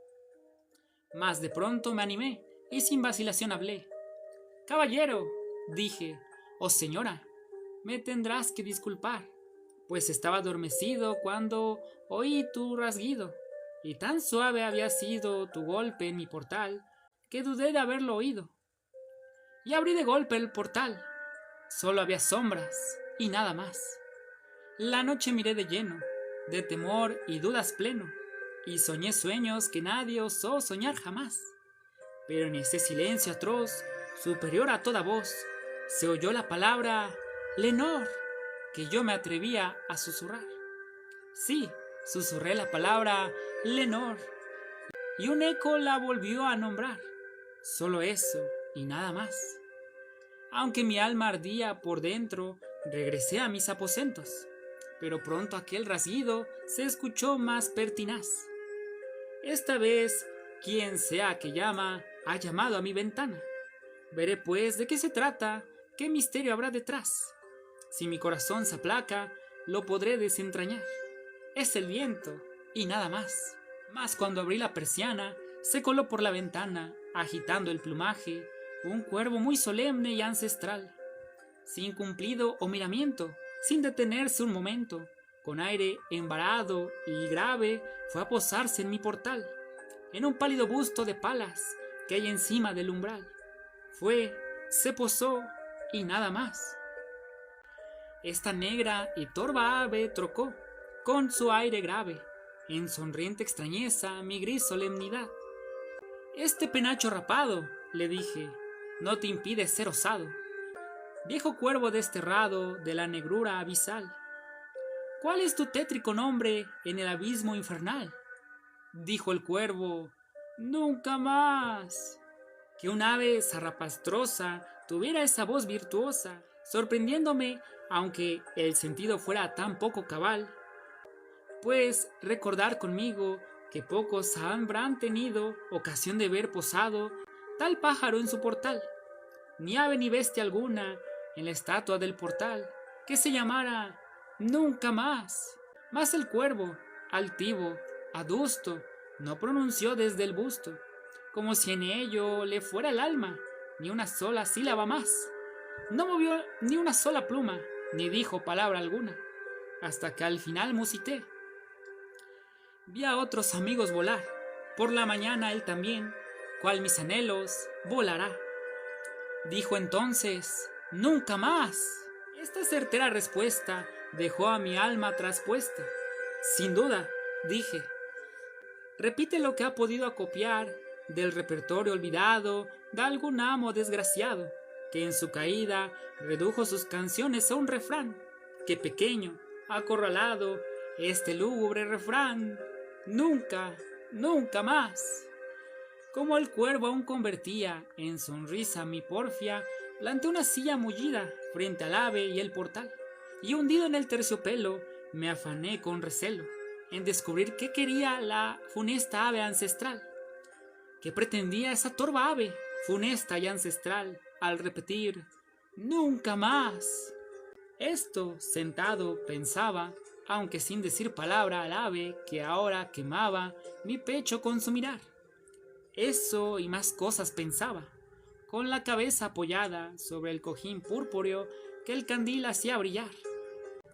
Speaker 1: Mas de pronto me animé y sin vacilación hablé. Caballero, dije, o señora, me tendrás que disculpar, pues estaba adormecido cuando oí tu rasguido, y tan suave había sido tu golpe en mi portal que dudé de haberlo oído. Y abrí de golpe el portal. Solo había sombras y nada más. La noche miré de lleno, de temor y dudas pleno, y soñé sueños que nadie osó soñar jamás. Pero en ese silencio atroz, superior a toda voz, se oyó la palabra Lenor, que yo me atrevía a susurrar. Sí, susurré la palabra Lenor, y un eco la volvió a nombrar. Solo eso y nada más. Aunque mi alma ardía por dentro, regresé a mis aposentos, pero pronto aquel rasguido se escuchó más pertinaz. Esta vez, quien sea que llama, ha llamado a mi ventana. Veré pues de qué se trata, qué misterio habrá detrás. Si mi corazón se aplaca, lo podré desentrañar. Es el viento y nada más. Mas cuando abrí la persiana, se coló por la ventana, agitando el plumaje, un cuervo muy solemne y ancestral. Sin cumplido o miramiento, sin detenerse un momento, con aire embarado y grave, fue a posarse en mi portal, en un pálido busto de palas que hay encima del umbral. Fue, se posó y nada más. Esta negra y torva ave trocó, con su aire grave, en sonriente extrañeza mi gris solemnidad. Este penacho rapado, le dije, no te impide ser osado, viejo cuervo desterrado de la negrura abisal. ¿Cuál es tu tétrico nombre en el abismo infernal? Dijo el cuervo, nunca más. Que un ave zarrapastrosa tuviera esa voz virtuosa, sorprendiéndome, aunque el sentido fuera tan poco cabal. Pues recordar conmigo que pocos habrán tenido ocasión de ver posado tal pájaro en su portal, ni ave ni bestia alguna en la estatua del portal, que se llamara nunca más. Mas el cuervo, altivo, adusto, no pronunció desde el busto, como si en ello le fuera el alma, ni una sola sílaba más. No movió ni una sola pluma, ni dijo palabra alguna, hasta que al final musité. Vi a otros amigos volar, por la mañana él también, cual mis anhelos, volará. Dijo entonces, nunca más. Esta certera respuesta dejó a mi alma traspuesta. Sin duda, dije, repite lo que ha podido acopiar del repertorio olvidado de algún amo desgraciado, que en su caída redujo sus canciones a un refrán, que pequeño, acorralado, este lúgubre refrán, nunca, nunca más. Como el cuervo aún convertía en sonrisa mi porfia, planté una silla mullida frente al ave y el portal, y hundido en el terciopelo, me afané con recelo en descubrir qué quería la funesta ave ancestral. ¿Qué pretendía esa torva ave, funesta y ancestral, al repetir, nunca más? Esto, sentado, pensaba, aunque sin decir palabra al ave que ahora quemaba mi pecho con su mirar. Eso y más cosas pensaba, con la cabeza apoyada sobre el cojín purpúreo que el candil hacía brillar.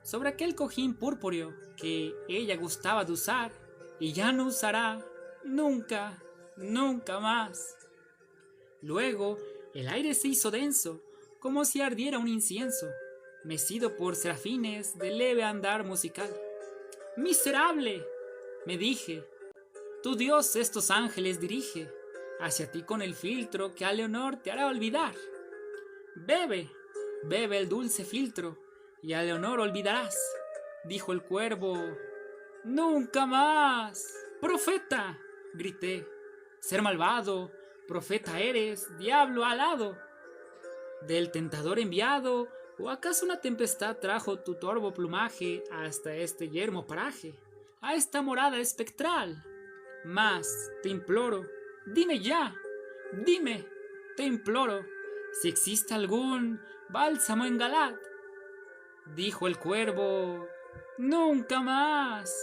Speaker 1: Sobre aquel cojín purpúreo que ella gustaba de usar y ya no usará nunca, nunca más. Luego el aire se hizo denso, como si ardiera un incienso, mecido por serafines de leve andar musical. ¡Miserable!, me dije, tu Dios estos ángeles dirige hacia ti con el filtro que a Leonor te hará olvidar. Bebe, bebe el dulce filtro y a Leonor olvidarás, dijo el cuervo. ¡Nunca más! ¡Profeta!, grité. Ser malvado, profeta eres, diablo alado. ¿Del tentador enviado, o acaso una tempestad trajo tu torvo plumaje hasta este yermo paraje, a esta morada espectral? Mas, te imploro, dime ya, dime, te imploro, si existe algún bálsamo en Galad. Dijo el cuervo, nunca más.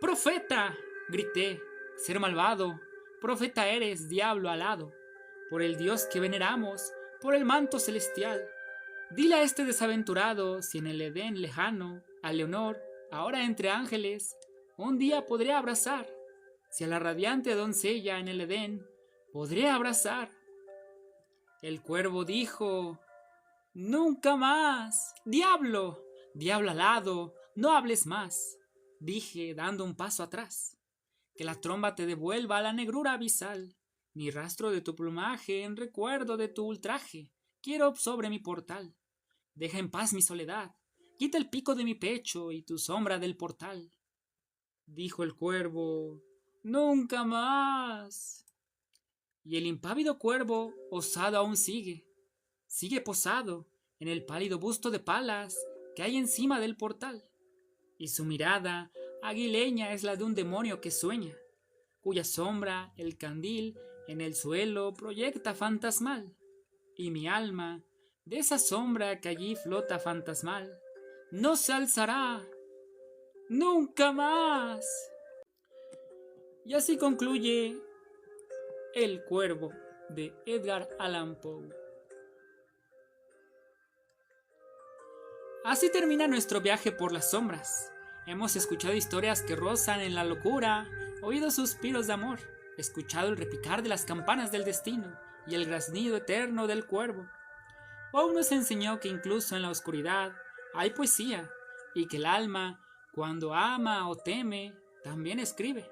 Speaker 1: ¡Profeta!, grité, ser malvado, profeta eres, diablo alado, por el Dios que veneramos, por el manto celestial. Dile a este desaventurado si en el Edén lejano a Leonor, ahora entre ángeles, un día podré abrazar, si a la radiante doncella en el Edén podré abrazar. El cuervo dijo, nunca más, diablo, diablo alado, no hables más. Dije dando un paso atrás, que la tromba te devuelva a la negrura abisal, ni rastro de tu plumaje en recuerdo de tu ultraje quiero sobre mi portal. Deja en paz mi soledad, quita el pico de mi pecho y tu sombra del portal. Dijo el cuervo, nunca más. Y el impávido cuervo osado aún sigue posado en el pálido busto de palas que hay encima del portal, y su mirada aguileña es la de un demonio que sueña, cuya sombra el candil en el suelo proyecta fantasmal, y mi alma, de esa sombra que allí flota fantasmal, no se alzará nunca más. Y así concluye El Cuervo de Edgar Allan Poe. Así termina nuestro viaje por las sombras. Hemos escuchado historias que rozan en la locura, oído suspiros de amor, escuchado el repicar de las campanas del destino y el graznido eterno del cuervo. Poe nos enseñó que incluso en la oscuridad hay poesía, y que el alma, cuando ama o teme, también escribe.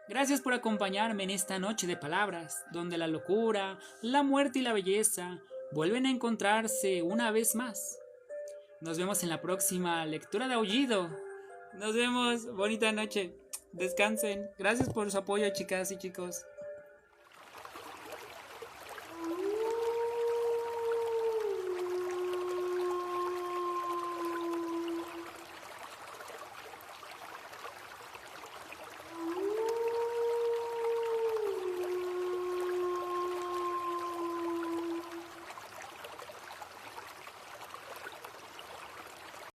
Speaker 1: Gracias por acompañarme en esta noche de palabras, donde la locura, la muerte y la belleza vuelven a encontrarse una vez más. Nos vemos en la próxima lectura de Aullido. Nos vemos, bonita noche. Descansen. Gracias por su apoyo, chicas y chicos.